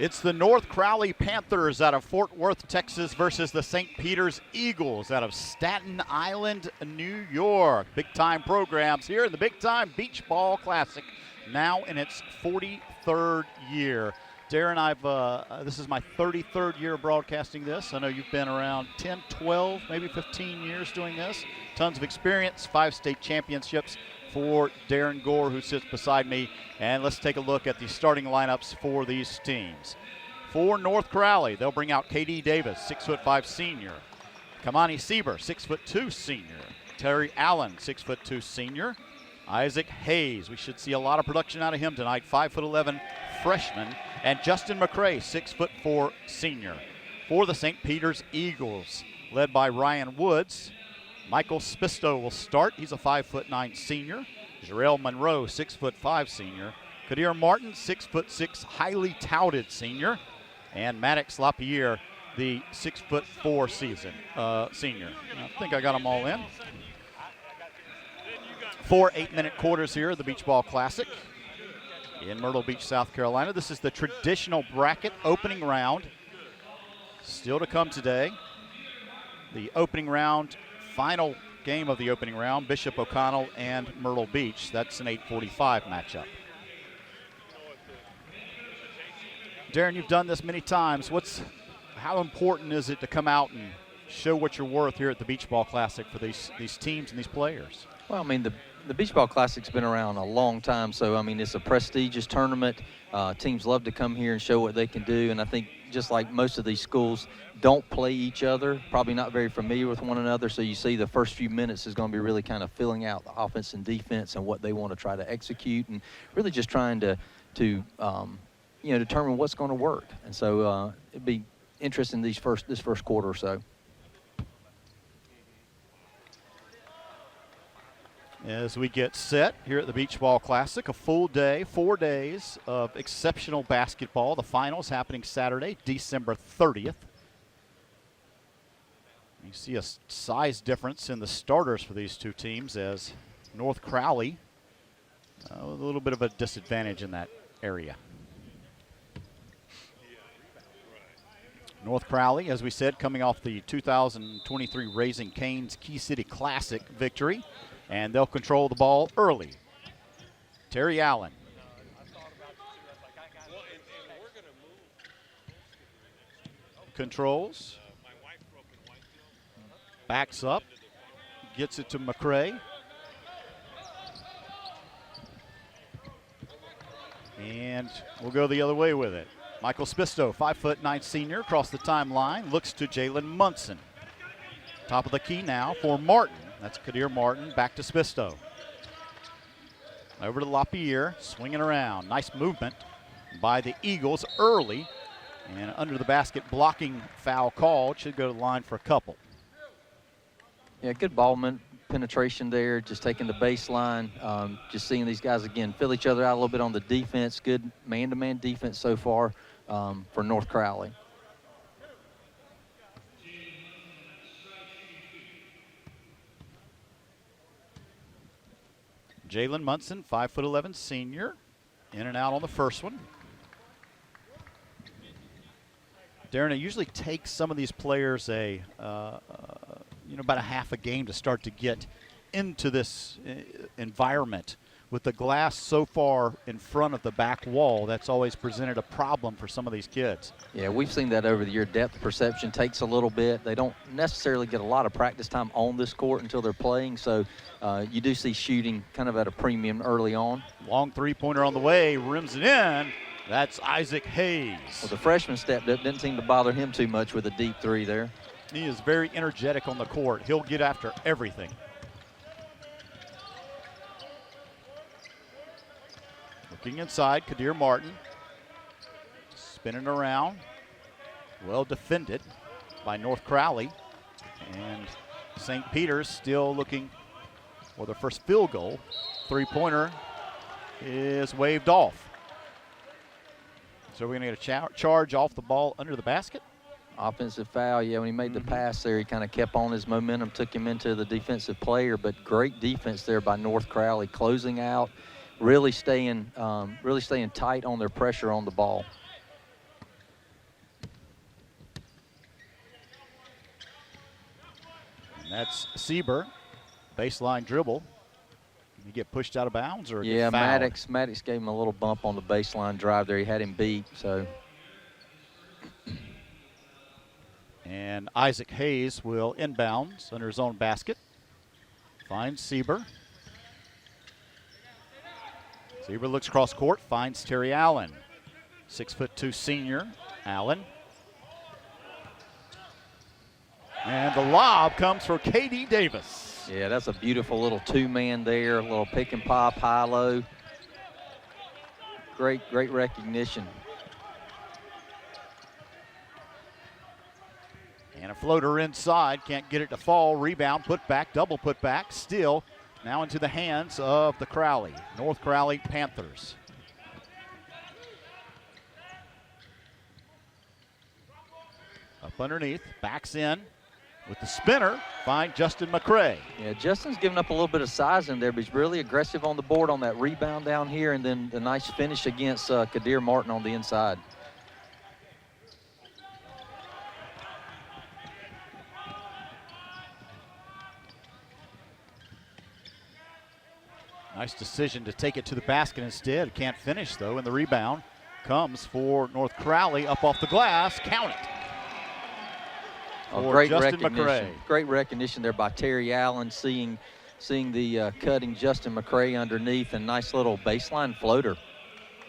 It's the North Crowley Panthers out of Fort Worth, Texas versus the St. Peter's Eagles out of Staten Island, New York. Big-time programs here in the Big-Time Beach Ball Classic, now in its 43rd year. Darren, this is my 33rd year of broadcasting this. I know you've been around 10, 12, maybe 15 years doing this. Tons of experience, 5 state championships for Darren Gore, who sits beside me. And let's take a look at the starting lineups for these teams. For North Crowley, they'll bring out K.D. Davis, 6'5" senior. Kamani Sieber, 6'2" senior. Terry Allen, 6'2" senior. Isaac Hayes, we should see a lot of production out of him tonight, 5'11" freshman. And Justin McCray, 6'4" senior. For the St. Peter's Eagles, led by Ryan Woods, Michael Spisto will start. He's a 5'9" senior. Jarrell Monroe, 6'5" senior. Kadir Martin, 6'6", highly touted senior. And Maddox Lapierre, the 6'4" senior. I think I got them all in. 4 8-minute quarters here at the Beach Ball Classic in Myrtle Beach, South Carolina. This is the traditional bracket opening round. Still to come today. The opening round, final game of the opening round, Bishop O'Connell and Myrtle Beach. That's an 8:45 matchup. Darren, you've done this many times. How important is it to come out and show what you're worth here at the Beach Ball Classic for these teams and these players? Well, I mean, the Beach Ball Classic's been around a long time, so, I mean, it's a prestigious tournament. Teams love to come here and show what they can do, and I think just like most of these schools don't play each other, probably not very familiar with one another, so you see the first few minutes is going to be really kind of filling out the offense and defense and what they want to try to execute, and really just trying to determine what's going to work. And so it'd be interesting this first quarter or so. As we get set here at the Beach Ball Classic, a full day, 4 days of exceptional basketball. The finals happening Saturday, December 30th. You see a size difference in the starters for these two teams as North Crowley, a little bit of a disadvantage in that area. North Crowley, as we said, coming off the 2023 Raising Cane's Key City Classic victory. And they'll control the ball early. Terry Allen. Controls. Backs up. Gets it to McCray. And we'll go the other way with it. Michael Spisto, 5'9" senior, across the timeline. Looks to Jalen Munson. Top of the key now for Martin. That's Kadir Martin, back to Spisto. Over to Lapierre, swinging around. Nice movement by the Eagles early. And under the basket, blocking foul called. Should go to the line for a couple. Yeah, good ball penetration there, just taking the baseline. Just seeing these guys, again, fill each other out a little bit on the defense. Good man-to-man defense so far for North Crowley. Jalen Munson, 5'11" senior, in and out on the first one. Darren, it usually takes some of these players about a half a game to start to get into this environment. With the glass so far in front of the back wall, that's always presented a problem for some of these kids. Yeah, we've seen that over the year. Depth perception takes a little bit. They don't necessarily get a lot of practice time on this court until they're playing, so you do see shooting kind of at a premium early on. Long three-pointer on the way, rims it in. That's Isaac Hayes. Well, the freshman stepped up, didn't seem to bother him too much with a deep three there. He is very energetic on the court. He'll get after everything. Looking inside, Kadir Martin. Spinning around. Well defended by North Crowley. And St. Peter's still looking for their first field goal. Three-pointer is waved off. So we're going to get a charge off the ball under the basket. Offensive foul, yeah, when he made the pass there, he kind of kept on his momentum, took him into the defensive player, but great defense there by North Crowley, closing out, really staying tight on their pressure on the ball. That's Sieber, baseline dribble. Did he get pushed out of bounds or yeah, get fouled? Maddox gave him a little bump on the baseline drive there. He had him beat, so. And Isaac Hayes will inbounds under his own basket. Finds Sieber. Sieber looks cross court, finds Terry Allen. 6'2" senior, Allen. And the lob comes for K.D. Davis. Yeah, that's a beautiful little two-man there, a little pick and pop, high-low. Great recognition. And a floater inside, can't get it to fall. Rebound, put back, double put back. Still now into the hands of the Crowley, North Crowley Panthers. Up underneath, backs in with the spinner, find Justin McCray. Yeah, Justin's giving up a little bit of size in there, but he's really aggressive on the board on that rebound down here, and then the nice finish against Kadir Martin on the inside. Nice decision to take it to the basket instead. Can't finish, though, and the rebound comes for North Crowley up off the glass. Count it. Oh, great Justin recognition. McCray. Great recognition there by Terry Allen, seeing the cutting Justin McCray underneath, and nice little baseline floater.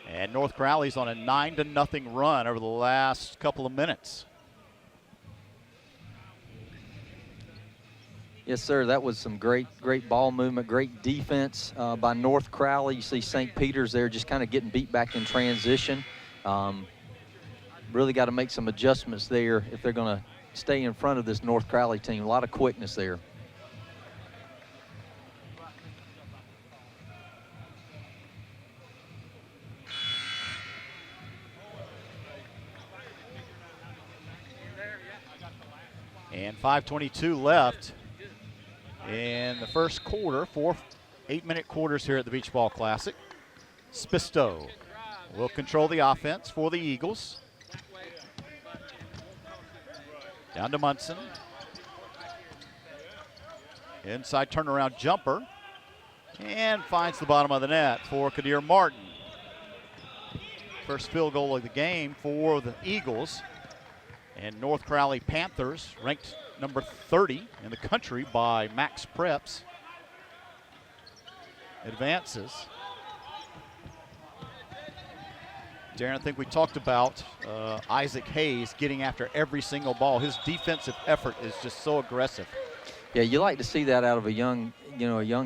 And North Crowley's on a 9-0 run over the last couple of minutes. Yes, sir. That was some great ball movement, great defense by North Crowley. You see St. Peter's there just kind of getting beat back in transition. Really got to make some adjustments there if they're going to stay in front of this North Crowley team. A lot of quickness there. And 5:22 left in the first quarter. 4 8-minute quarters here at the Beach Ball Classic. Spisto will control the offense for the Eagles. Down to Munson. Inside turnaround jumper. And finds the bottom of the net for Kadir Martin. First field goal of the game for the Eagles. And North Crowley Panthers, ranked number 30 in the country by Max Preps, advances. Darren, I think we talked about Isaac Hayes getting after every single ball. His defensive effort is just so aggressive. Yeah, you like to see that out of a young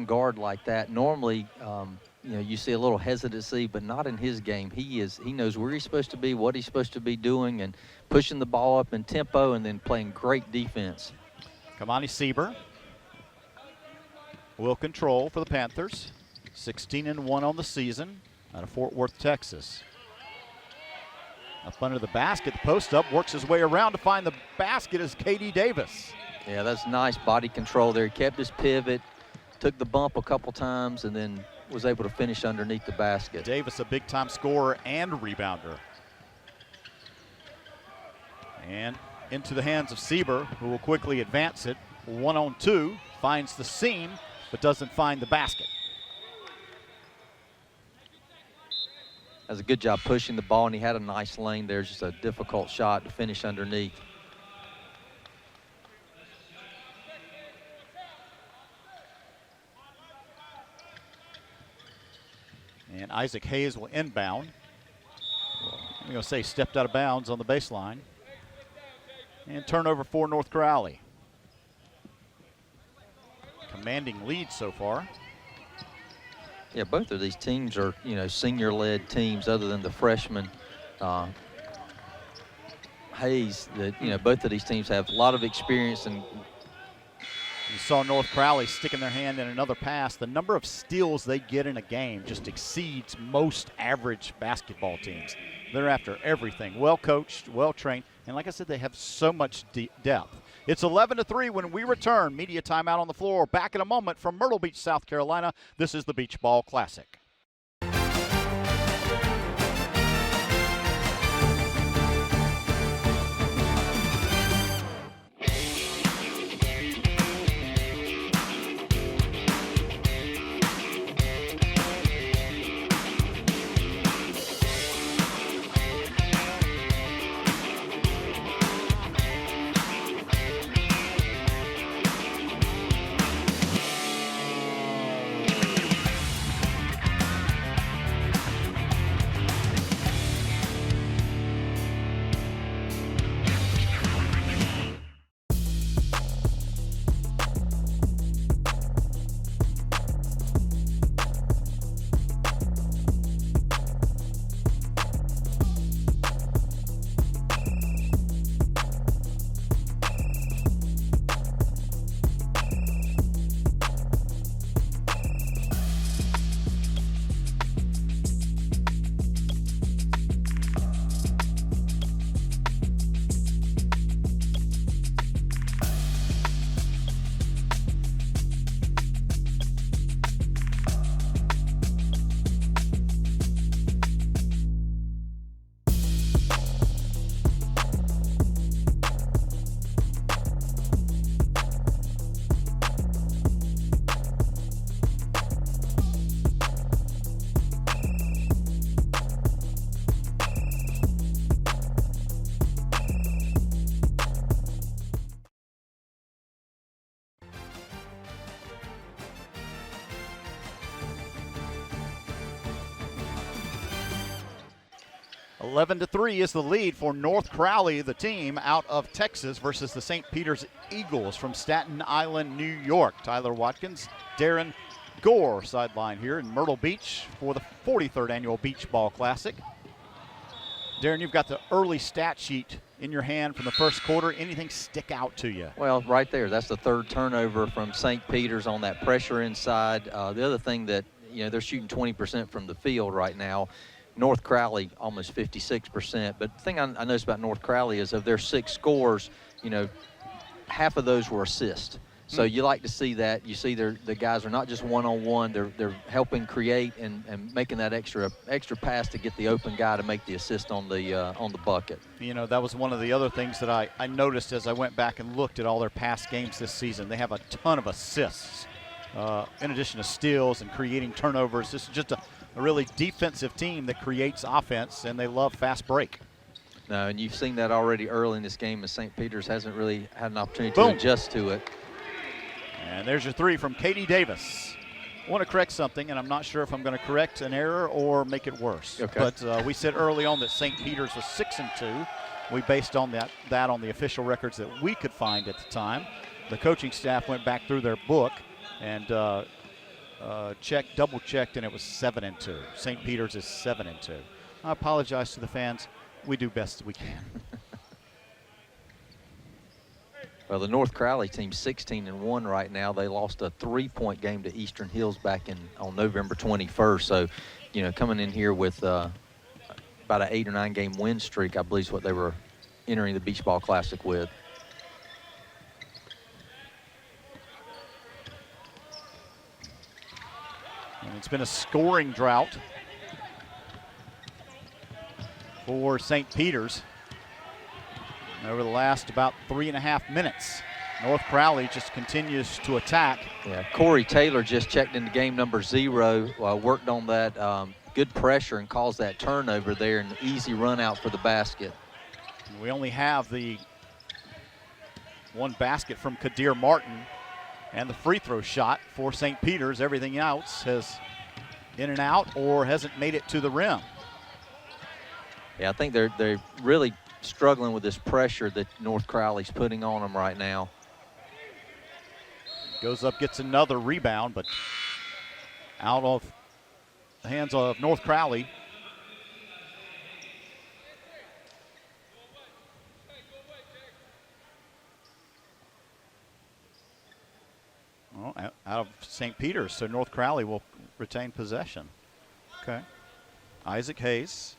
guard like that. Normally, you see a little hesitancy, but not in his game. He knows where he's supposed to be, what he's supposed to be doing, and pushing the ball up in tempo and then playing great defense. Kamani Sieber will control for the Panthers. 16-1 on the season out of Fort Worth, Texas. Up under the basket, the post up, works his way around to find the basket is K.D. Davis. Yeah, that's nice body control there. He kept his pivot, took the bump a couple times, and then was able to finish underneath the basket. Davis, a big-time scorer and rebounder. And into the hands of Sieber, who will quickly advance it. 1-on-2, finds the seam, but doesn't find the basket. Does a good job pushing the ball, and he had a nice lane there. Just a difficult shot to finish underneath. And Isaac Hayes will inbound. I'm going to say stepped out of bounds on the baseline. And turnover for North Crowley. Commanding lead so far. Yeah, both of these teams are, senior-led teams other than the freshman. Hayes, both of these teams have a lot of experience. And you saw North Crowley sticking their hand in another pass. The number of steals they get in a game just exceeds most average basketball teams. They're after everything. Well coached, well trained, and like I said, they have so much depth. It's 11-3 when we return. Media timeout on the floor. Back in a moment from Myrtle Beach, South Carolina. This is the Beach Ball Classic. 11-3 is the lead for North Crowley, the team out of Texas, versus the St. Peter's Eagles from Staten Island, New York. Tyler Watkins, Darren Gore sideline here in Myrtle Beach for the 43rd annual Beach Ball Classic. Darren, you've got the early stat sheet in your hand from the first quarter. Anything stick out to you? Well, right there, that's the third turnover from St. Peter's on that pressure inside. The other thing that, they're shooting 20% from the field right now. North Crowley almost 56%. But the thing I noticed about North Crowley is of their 6 scores, half of those were assists. So you like to see that. You see the guys are not just one-on-one. They're helping create and making that extra pass to get the open guy to make the assist on the bucket. That was one of the other things that I noticed as I went back and looked at all their past games this season. They have a ton of assists in addition to steals and creating turnovers. This is just a really defensive team that creates offense, and they love fast break. No, and you've seen that already early in this game as St. Peter's hasn't really had an opportunity to adjust to it. And there's your 3 from Katie Davis. I want to correct something, and I'm not sure if I'm going to correct an error or make it worse. Okay. But we said early on that St. Peter's was 6-2. We based on that on the official records that we could find at the time. The coaching staff went back through their book and double-checked, and it was 7-2. St. Peter's is 7-2. I apologize to the fans. We do best we can. Well, the North Crowley team's 16-1 right now. They lost a 3-point game to Eastern Hills back on November 21st. So, coming in here with about an 8 or 9 game win streak, I believe is what they were entering the Beach Ball Classic with. And it's been a scoring drought for St. Peter's over the last about 3.5 minutes. North Crowley just continues to attack. Yeah, Corey Taylor just checked into game number 0, worked on that good pressure and caused that turnover there, and easy run out for the basket. We only have the one basket from Kadir Martin and the free throw shot for St. Peter's. Everything else has in and out or hasn't made it to the rim. Yeah, I think they're really struggling with this pressure that North Crowley's putting on them right now. Goes up, gets another rebound, but out of the hands of North Crowley. Well, out of St. Peter's, so North Crowley will retain possession. Okay. Isaac Hayes.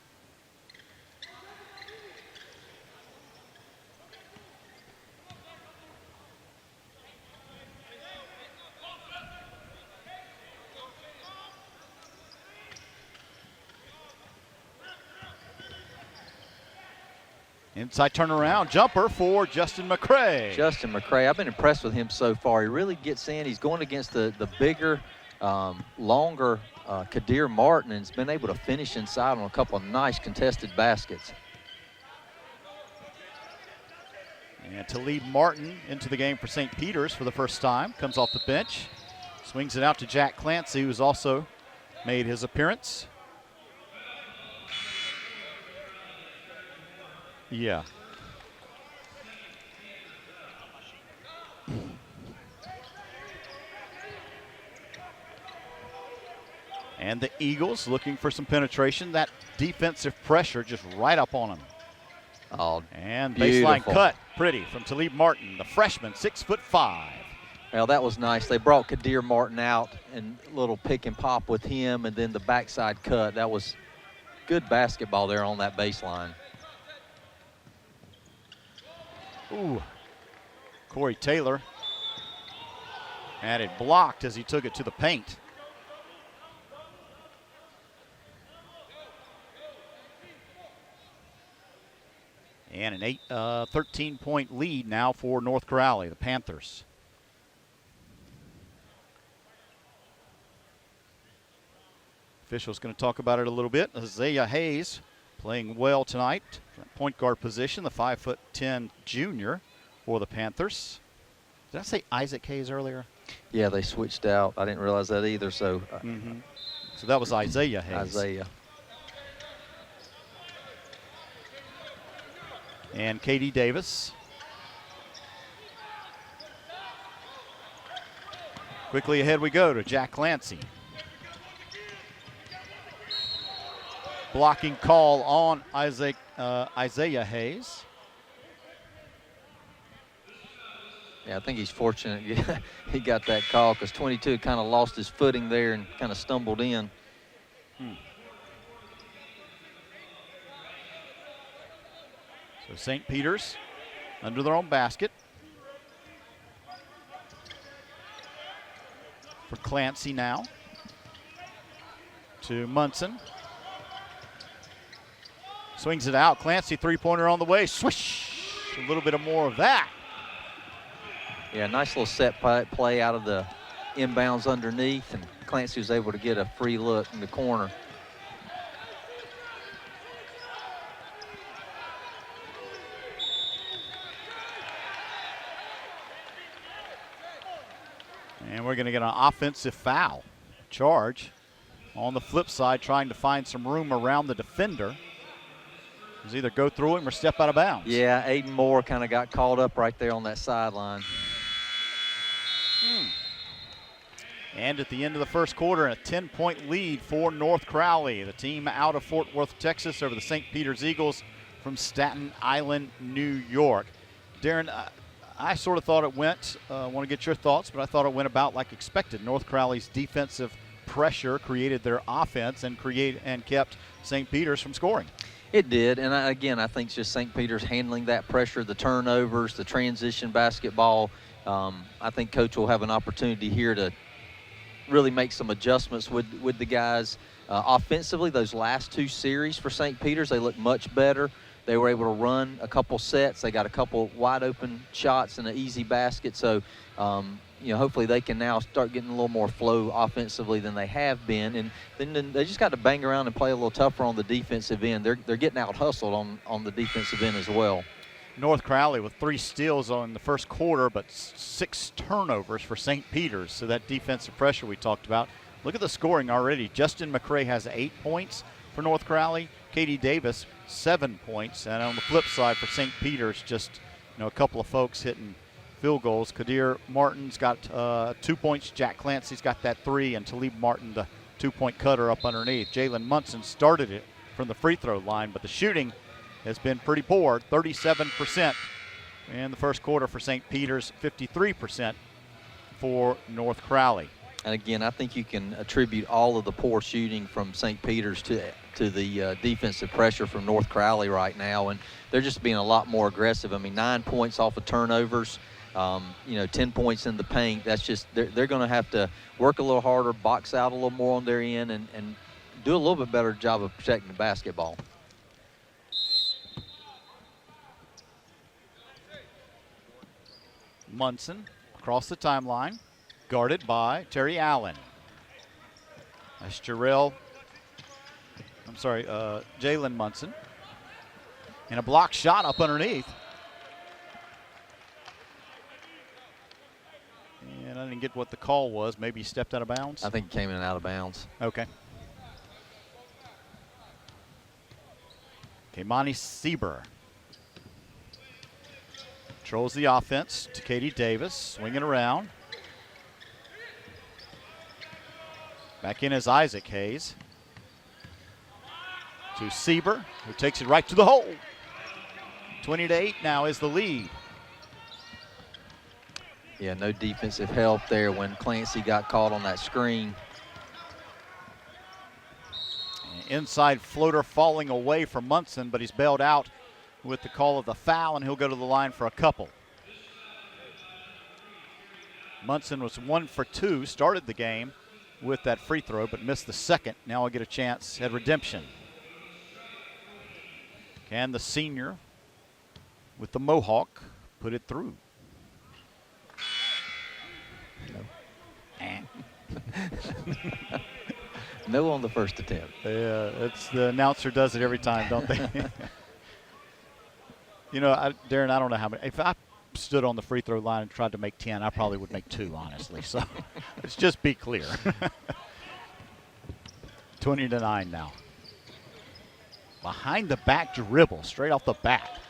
Inside turnaround jumper for Justin McCray. Justin McCray, I've been impressed with him so far. He really gets in. He's going against the bigger, longer Kadir Martin, and has been able to finish inside on a couple of nice contested baskets. And Talib Martin into the game for St. Peter's for the first time. Comes off the bench. Swings it out to Jack Clancy, who's also made his appearance. Yeah. And the Eagles looking for some penetration. That defensive pressure just right up on them. Oh, and beautiful. Baseline cut, pretty, from Talib Martin, the freshman, 6'5". Well, that was nice. They brought Kadir Martin out and a little pick and pop with him, and then the backside cut. That was good basketball there on that baseline. Ooh, Corey Taylor had it blocked as he took it to the paint. And an 13-point lead now for North Crowley, the Panthers. Official's going to talk about it a little bit. Isaiah Hayes playing well tonight. Point guard position, the 5'10" junior for the Panthers. Did I say Isaac Hayes earlier? Yeah, they switched out. I didn't realize that either. So, So that was Isaiah Hayes. Isaiah. and Katie Davis. Quickly ahead we go to Jack Clancy. Blocking call on Isaiah Hayes. Yeah, I think he's fortunate he got that call because 22 kind of lost his footing there and kind of stumbled in. So St. Peter's under their own basket. For Clancy now. To Munson. Swings it out. Clancy three-pointer on the way. Swish! A little bit of more of that. Yeah, nice little set play out of the inbounds underneath, and Clancy was able to get a free look in the corner. And we're going to get an offensive foul charge. On the flip side, trying to find some room around the defender. Is either go through him or step out of bounds. Yeah, Aiden Moore kind of got caught up right there on that sideline. And at the end of the first quarter, a 10-point lead for North Crowley, the team out of Fort Worth, Texas, over the St. Peter's Eagles from Staten Island, New York. Darren, I sort of thought it went, I want to get your thoughts, but I thought it went about like expected. North Crowley's defensive pressure created their offense and kept St. Peter's from scoring. It did, and again, I think just St. Peter's handling that pressure, the turnovers, the transition basketball. I think Coach will have an opportunity here to really make some adjustments with the guys. Offensively, those last two series for St. Peter's, they look much better. They were able to run a couple sets. They got a couple wide open shots and an easy basket. So, hopefully they can now start getting a little more flow offensively than they have been. And then they just got to bang around and play a little tougher on the defensive end. They're getting out hustled on the defensive end as well. North Crowley with 3 steals on the first quarter, but 6 turnovers for St. Peter's. So that defensive pressure we talked about. Look at the scoring already. Justin McCray has 8 points for North Crowley. Katie Davis, 7 points. And on the flip side for St. Peter's, just a couple of folks hitting field goals. Kadir Martin's got 2 points. Jack Clancy's got that 3, and Talib Martin, the 2-point cutter up underneath. Jalen Munson started it from the free throw line, but the shooting has been pretty poor. 37% in the first quarter for St. Peter's, 53% for North Crowley. And again, I think you can attribute all of the poor shooting from St. Peter's to the defensive pressure from North Crowley right now, and they're just being a lot more aggressive. I mean, 9 points off of turnovers, 10 points in the paint. That's just they're going to have to work a little harder, box out a little more on their end, and do a little bit better job of protecting the basketball. Munson across the timeline, guarded by Terry Allen. That's Jalen Munson. And a block shot up underneath. And I didn't get what the call was. Maybe he stepped out of bounds? I think he came in and out of bounds. Okay. Keimani Sieber controls the offense to Katie Davis, swinging around. Back in is Isaac Hayes. To Sieber, who takes it right to the hole. 20-8 now is the lead. Yeah, no defensive help there when Clancy got caught on that screen. Inside floater falling away from Munson, but he's bailed out with the call of the foul, and he'll go to the line for a couple. Munson was 1 for 2, started the game with that free throw, but missed the second. Now he'll get a chance at redemption. Can the senior with the Mohawk put it through? No. No on the first attempt. Yeah, the announcer does it every time, don't they? Darren, I don't know how many. If I stood on the free throw line and tried to make 10, I probably would make 2, honestly. So let's just be clear. 20-9 now. Behind the back dribble, straight off the bat.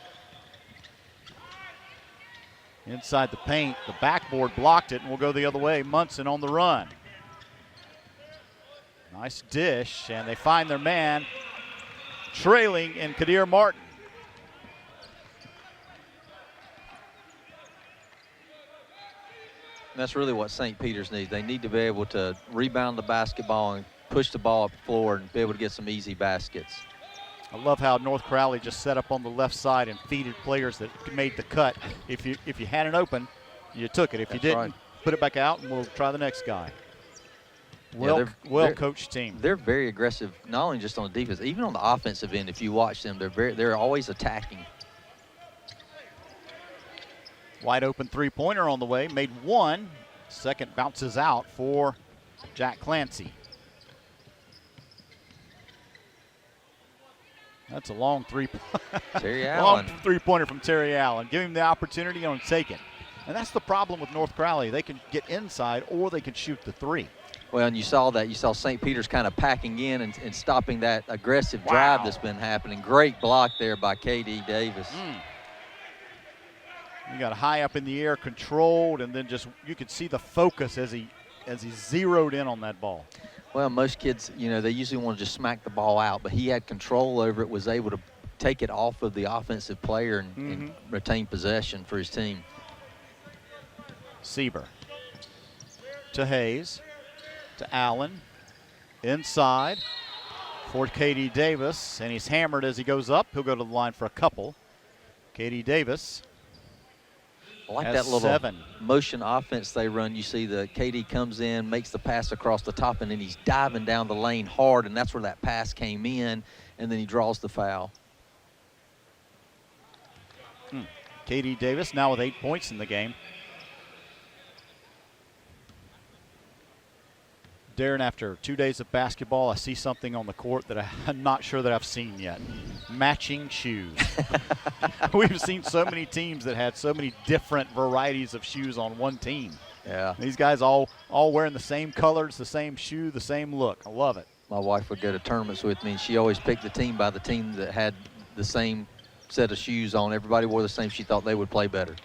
Inside the paint, the backboard blocked it, and we'll go the other way. Munson on the run. Nice dish, and they find their man trailing in Kadir Martin. That's really what St. Peter's needs. They need to be able to rebound the basketball and push the ball up the floor and be able to get some easy baskets. I love how North Crowley just set up on the left side and feeded players that made the cut. If you had it open, you took it. If you didn't, put it back out, and we'll try the next guy. Well coached team. They're very aggressive, not only just on the defense, even on the offensive end. If you watch them, they're always attacking. Wide open three-pointer on the way, made one. Second bounces out for Jack Clancy. That's a long three-pointer from Terry Allen. Give him the opportunity and take it. And that's the problem with North Crowley. They can get inside or they can shoot the three. Well, and you saw that. You saw St. Peter's kind of packing in and stopping that aggressive drive that's been happening. Great block there by K.D. Davis. You got high up in the air, controlled, and then just you could see the focus as he zeroed in on that ball. Well, most kids, they usually want to just smack the ball out, but he had control over it, was able to take it off of the offensive player and retain possession for his team. Sieber to Hayes, to Allen, inside for K.D. Davis, and he's hammered as he goes up. He'll go to the line for a couple. K.D. Davis. I like that little motion offense they run. You see the KD comes in, makes the pass across the top, and then he's diving down the lane hard, and that's where that pass came in, and then he draws the foul. K.D. Davis now with 8 points in the game. Darren, after 2 days of basketball, I see something on the court that I'm not sure that I've seen yet. Matching shoes. We've seen so many teams that had so many different varieties of shoes on one team. Yeah. These guys all wearing the same colors, the same shoe, the same look. I love it. My wife would go to tournaments with me, and she always picked the team by the team that had the same set of shoes on. Everybody wore the same. She thought they would play better.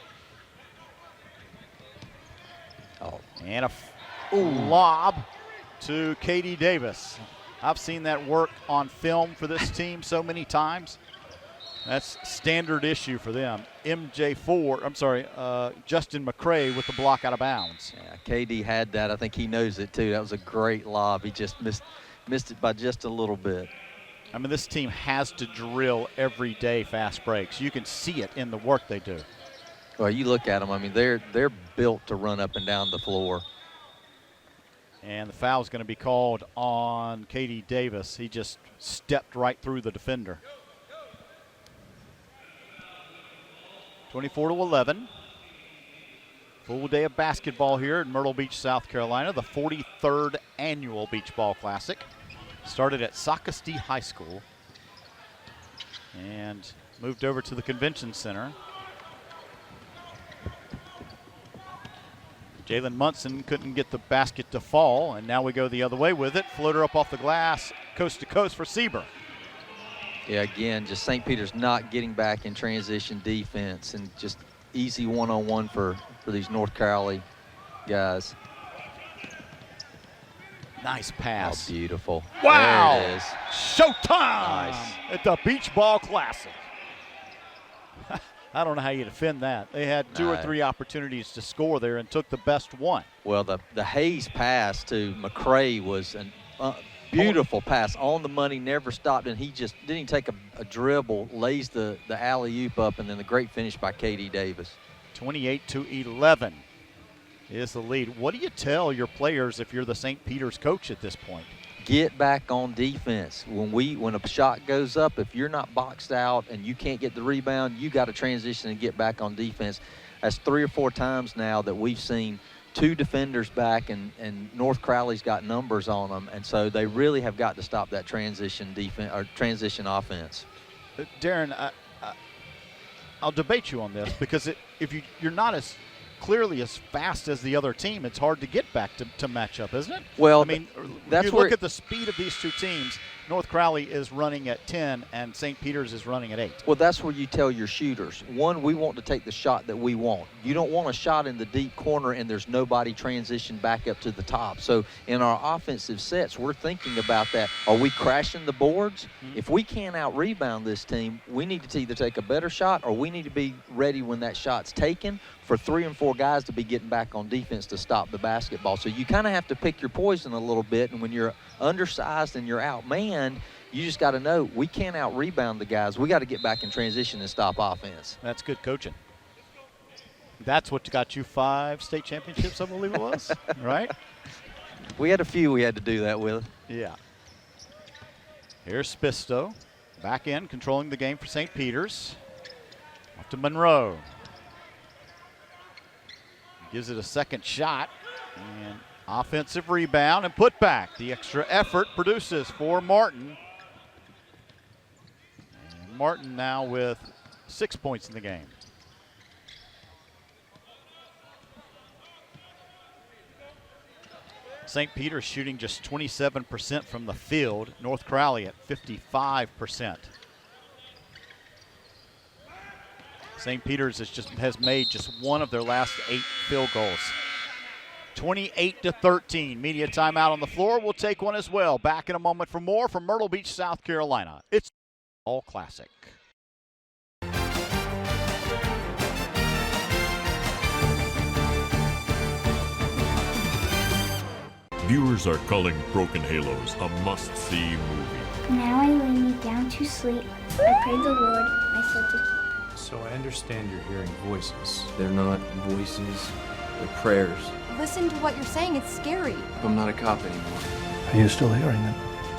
Oh, and a lob to K.D. Davis. I've seen that work on film for this team so many times. That's standard issue for them. Justin McCray with the block out of bounds. Yeah, KD had that. I think he knows it too. That was a great lob. He just missed it by just a little bit. I mean, this team has to drill every day fast breaks. You can see it in the work they do. Well, you look at them. I mean, they're built to run up and down the floor. And the foul is going to be called on K.D. Davis. He just stepped right through the defender. 24-11. Full day of basketball here in Myrtle Beach, South Carolina. The 43rd annual Beach Ball Classic. Started at Socastee High School and moved over to the Convention Center. Jalen Munson couldn't get the basket to fall, and now we go the other way with it. Floater up off the glass, coast to coast for Sieber. Yeah, again, just St. Peter's not getting back in transition defense, and just easy one-on-one for these North Crowley guys. Nice pass. Oh, beautiful. Wow. There it is. Showtime Nice. at the Beach Ball Classic. I don't know how you defend that. They had two or three opportunities to score there and took the best one. Well, the Hayes pass to McCray was a beautiful pass, on the money, never stopped, and he just didn't even take a dribble, lays the alley-oop up, and then the great finish by K.D. Davis. 28-11 is the lead. What do you tell your players if you're the St. Peter's coach at this point? Get back on defense. When a shot goes up, if you're not boxed out and you can't get the rebound, you got to transition and get back on defense. That's 3 or 4 times now that we've seen 2 defenders back, and North Crowley's got numbers on them, and so they really have got to stop that transition defense or transition offense. Darren, I'll debate you on this because if you're not as clearly as fast as the other team, it's hard to get back to match up, isn't it? Well, I mean, that's you look at the speed of these two teams, North Crowley is running at 10 and St. Peter's is running at 8. Well, that's where you tell your shooters, one, we want to take the shot that we want. You don't want a shot in the deep corner and there's nobody transition back up to the top. So in our offensive sets, we're thinking about that. Are we crashing the boards? If we can't out-rebound this team, we need to either take a better shot or we need to be ready when that shot's taken for 3 and 4 guys to be getting back on defense to stop the basketball. So you kind of have to pick your poison a little bit, and when you're undersized and you're outmanned, you just got to know we can't out-rebound the guys. We got to get back in transition and stop offense. That's good coaching. That's what got you 5 state championships, I believe it was, right? We had a few we had to do that with. Yeah. Here's Spisto, back in, controlling the game for St. Peter's. Off to Monroe. Gives it a second shot, and offensive rebound and put back. The extra effort produces for Martin. And Martin now with 6 points in the game. St. Peter's shooting just 27% from the field. North Crowley at 55%. St. Peter's has made just one of their last 8 field goals. 28-13. Media timeout on the floor. We'll take one as well. Back in a moment for more from Myrtle Beach, South Carolina. It's All Classic. Viewers are calling Broken Halos a must-see movie. Now I lay me down to sleep. I pray the Lord my soul to keep. So I understand you're hearing voices. They're not voices, they're prayers. Listen to what you're saying, it's scary. I'm not a cop anymore. Are you still hearing them?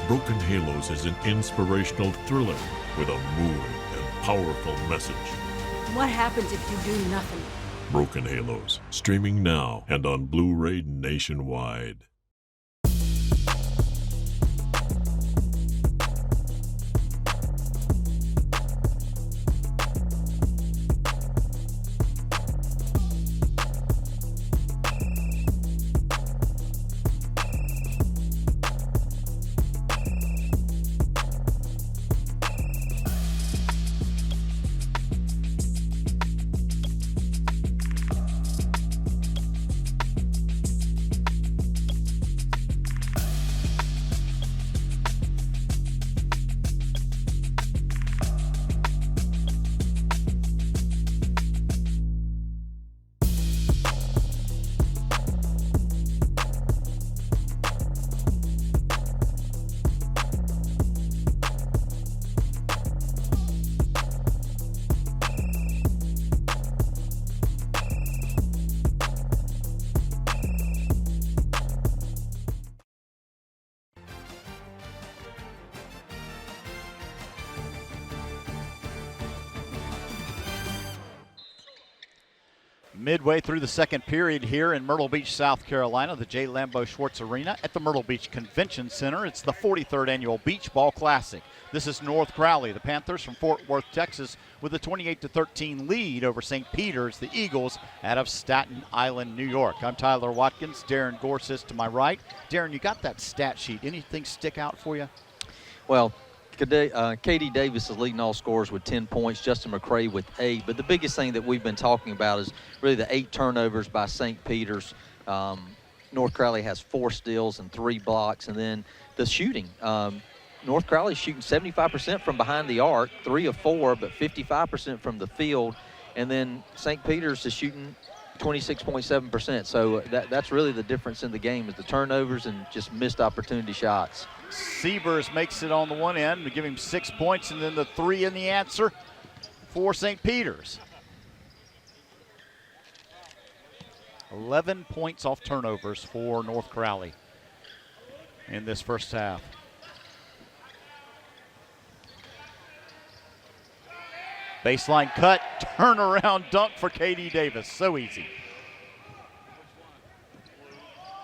Broken Halos is an inspirational thriller with a moving and powerful message. What happens if you do nothing? Broken Halos, streaming now and on Blu-ray nationwide. Midway through the second period here in Myrtle Beach, South Carolina, the J. Lambeau Schwartz Arena at the Myrtle Beach Convention Center. It's the 43rd Annual Beach Ball Classic. This is North Crowley, the Panthers from Fort Worth, Texas, with a 28-13 lead over St. Peter's, the Eagles, out of Staten Island, New York. I'm Tyler Watkins, Darren Gorsuch to my right. Darren, you got that stat sheet. Anything stick out for you? Well, Katie Davis is leading all scorers with 10 points, Justin McCray with 8. But the biggest thing that we've been talking about is really the 8 turnovers by St. Peter's. North Crowley has 4 steals and 3 blocks. And then the shooting. North Crowley is shooting 75% from behind the arc, 3 of 4, but 55% from the field. And then St. Peter's is shooting 26.7%. So that's really the difference in the game is the turnovers and just missed opportunity shots. Sievers makes it on the one end to give him 6 points, and then the 3 in the answer for St. Peter's. 11 points off turnovers for North Crowley in this first half. Baseline cut, turnaround dunk for Katie Davis. So easy.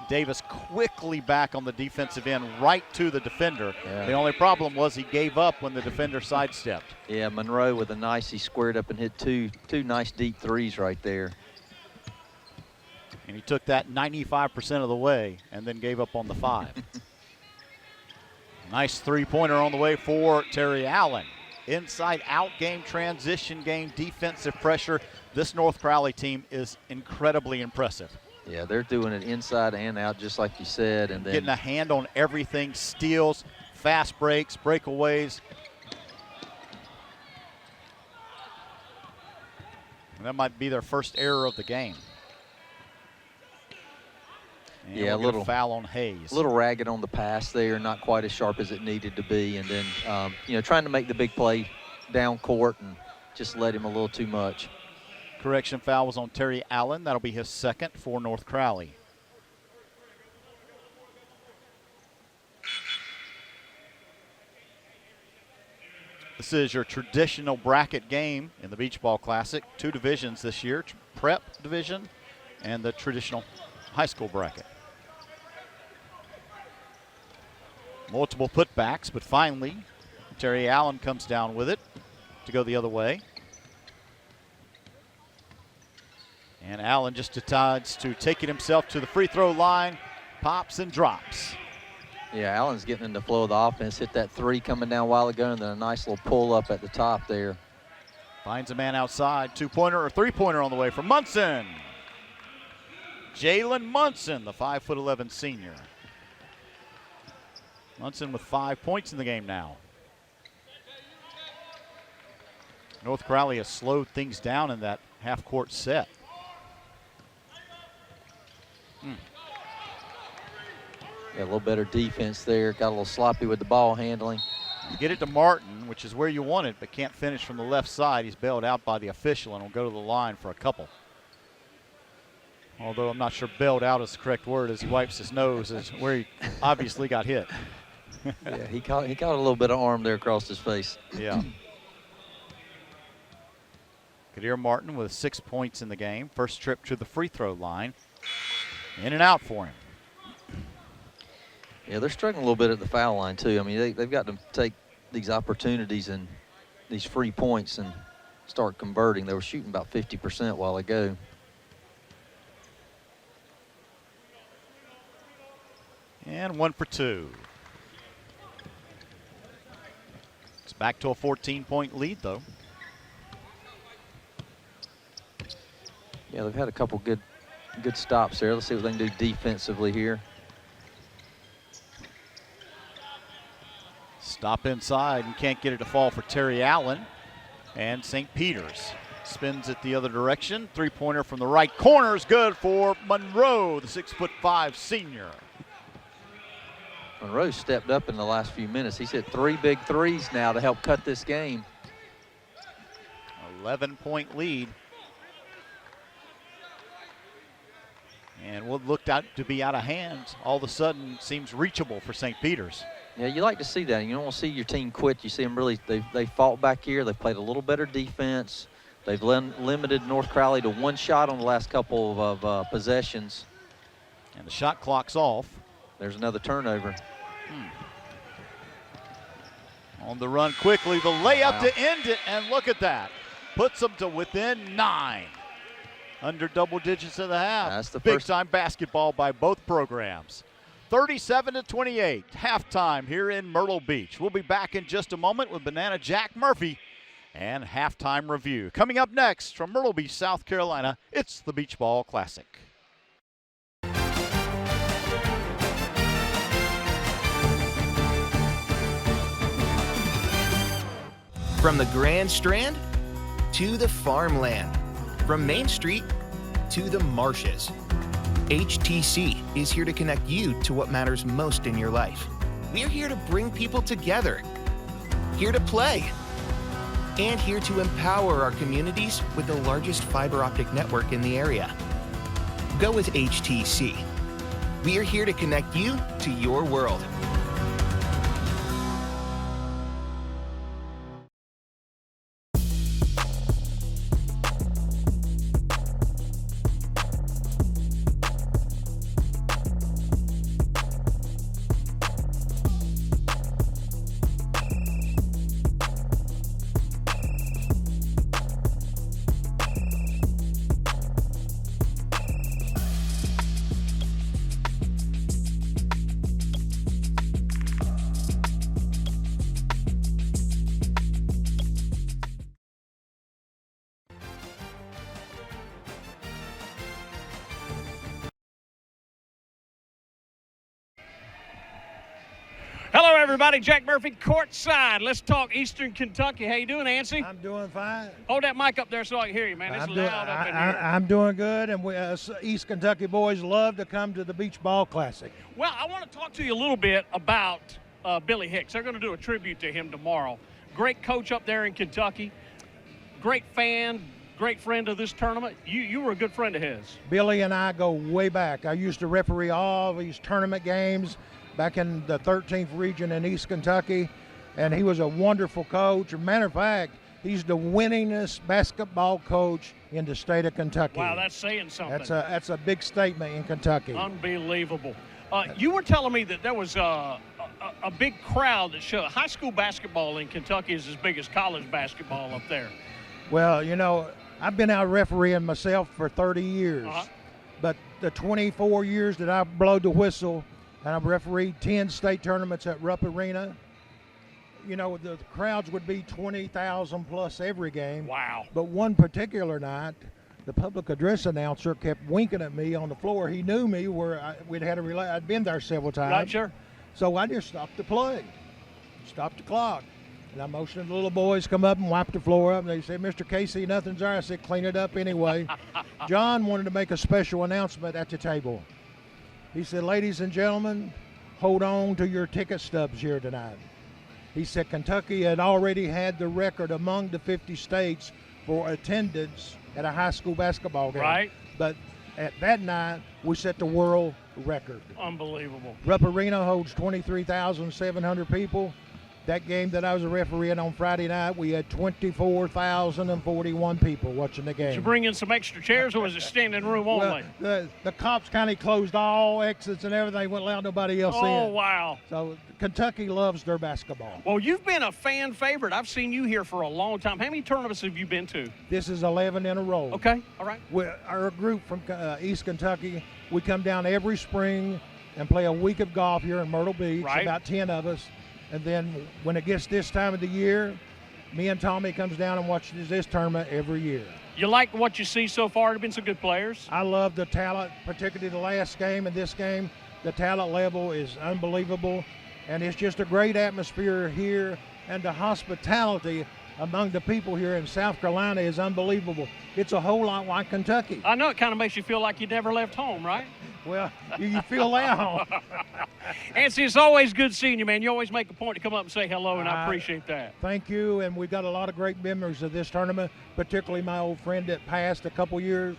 Davis quickly back on the defensive end, right to the defender. Yeah. The only problem was he gave up when the defender sidestepped. Yeah, Monroe with he squared up and hit two nice deep threes right there. And he took that 95% of the way and then gave up on the 5. Nice three-pointer on the way for Terry Allen. Inside-out game, transition game, defensive pressure. This North Crowley team is incredibly impressive. Yeah, they're doing it inside and out, just like you said. And then getting a hand on everything, steals, fast breaks, breakaways. And that might be their first error of the game. And yeah, a we'll get a foul on Hayes. A little ragged on the pass there, not quite as sharp as it needed to be. And then, you know, trying to make the big play down court and just let him a little too much. Correction foul was on Terry Allen. That'll be his second for North Crowley. This is your traditional bracket game in the Beach Ball Classic. Two divisions this year, prep division and the traditional high school bracket. Multiple putbacks, but finally Terry Allen comes down with it to go the other way. And Allen just decides to take it himself to the free throw line, pops and drops. Yeah, Allen's getting in the flow of the offense. Hit that three coming down a while ago, and then a nice little pull up at the top there. Finds a man outside. Two-pointer or three-pointer on the way for Munson. Jalen Munson, the 5'11" senior. Munson with 5 points in the game now. North Crowley has slowed things down in that half-court set. Yeah, a little better defense there. Got a little sloppy with the ball handling. You get it to Martin, which is where you want it, but can't finish from the left side. He's bailed out by the official and will go to the line for a couple. Although I'm not sure bailed out is the correct word, as he wipes his nose, is where he obviously got hit. Yeah, he caught a little bit of arm there across his face. Yeah. Kadir Martin with 6 points in the game. First trip to the free throw line. In and out for him. Yeah, they're struggling a little bit at the foul line, too. I mean, they've got to take these opportunities and these free points and start converting. They were shooting about 50% a while ago. And 1 for 2. It's back to a 14-point lead, though. Yeah, they've had a couple good stops there. Let's see what they can do defensively here. Stop inside and can't get it to fall for Terry Allen. And St. Peter's spins it the other direction. Three-pointer from the right corner is good for Monroe, the 6'5" senior. Monroe stepped up in the last few minutes. He's hit 3 big threes now to help cut this game. 11-point lead. And what looked out to be out of hand all of a sudden seems reachable for St. Peter's. Yeah, you like to see that. You don't want to see your team quit. You see them really, they fought back here. They've played a little better defense. They've limited North Crowley to 1 shot on the last couple of possessions. And the shot clock's off. There's another turnover. On the run quickly, the layup to end it, and look at that. Puts them to within 9. Under double digits in the half. That's the Big time basketball by both programs. 37-28, halftime here in Myrtle Beach. We'll be back in just a moment with Banana Jack Murphy and halftime review. Coming up next from Myrtle Beach, South Carolina, it's the Beach Ball Classic. From the Grand Strand to the farmland, from Main Street to the marshes, HTC is here to connect you to what matters most in your life. We're here to bring people together, here to play, and here to empower our communities with the largest fiber optic network in the area. Go with HTC. We are here to connect you to your world. everybody. Jack Murphy, courtside. Let's talk Eastern Kentucky. How you doing, Nancy? I'm doing fine. Hold that mic up there so I can hear you, man. It's loud up in here. I'm doing good, and we East Kentucky boys love to come to the Beach Ball Classic. Well, I want to talk to you a little bit about Billy Hicks. They're going to do a tribute to him tomorrow. Great coach up there in Kentucky. Great fan, great friend of this tournament. You were a good friend of his. Billy and I go way back. I used to referee all these tournament games back in the 13th region in East Kentucky, and he was a wonderful coach. As a matter of fact, he's the winningest basketball coach in the state of Kentucky. Wow, that's saying something. That's a big statement in Kentucky. Unbelievable. You were telling me that there was a big crowd that showed. High school basketball in Kentucky is as big as college basketball up there. Well, you know, I've been out refereeing myself for 30 years, but the 24 years that I've blowed the whistle, and I've refereed 10 state tournaments at Rupp Arena, you know, the crowds would be 20,000 plus every game. Wow. But one particular night, the public address announcer kept winking at me on the floor. He knew me where I'd been there several times. Right, sure. So I just stopped the play, stopped the clock. And I motioned the little boys come up and wipe the floor up. And they said, Mr. Casey, nothing's there. I said, clean it up anyway. John wanted to make a special announcement at the table. He said, ladies and gentlemen, hold on to your ticket stubs here tonight. He said Kentucky had already had the record among the 50 states for attendance at a high school basketball game. Right. But at that night, we set the world record. Unbelievable. Rupp Arena holds 23,700 people. That game that I was a referee on Friday night, we had 24,041 people watching the game. Did you bring in some extra chairs, or was it standing room only? Well, the cops kind of closed all exits and everything, wouldn't allow nobody else in. Oh, wow. So Kentucky loves their basketball. Well, you've been a fan favorite. I've seen you here for a long time. How many tournaments have you been to? This is 11 in a row. Okay, all right. Our group from East Kentucky, we come down every spring and play a week of golf here in Myrtle Beach, right. About 10 of us. And then when it gets this time of the year, me and Tommy comes down and watches this tournament every year. You like what you see so far? There have been some good players. I love the talent, particularly the last game and this game. The talent level is unbelievable, and it's just a great atmosphere here, and the hospitality among the people here in South Carolina is unbelievable. It's a whole lot like Kentucky. I know it kind of makes you feel like you never left home, right? Well, you feel that home. Nancy, it's always good seeing you, man. You always make a point to come up and say hello, and I appreciate that. Thank you, and we've got a lot of great memories of this tournament, particularly my old friend that passed a couple years.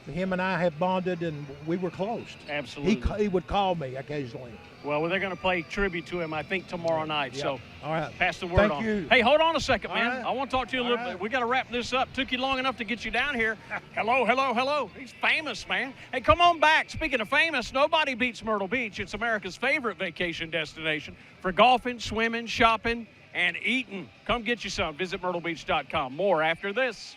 Him and I have bonded, and we were close. Absolutely. He would call me occasionally. Well, they're going to play tribute to him, I think, tomorrow night. Yep. So all right. Pass the word on. Thank you. Hey, hold on a second, man. Right. I want to talk to you a little bit. We got to wrap this up. Took you long enough to get you down here. Hello, hello, hello. He's famous, man. Hey, come on back. Speaking of famous, nobody beats Myrtle Beach. It's America's favorite vacation destination for golfing, swimming, shopping, and eating. Come get you some. Visit myrtlebeach.com. More after this.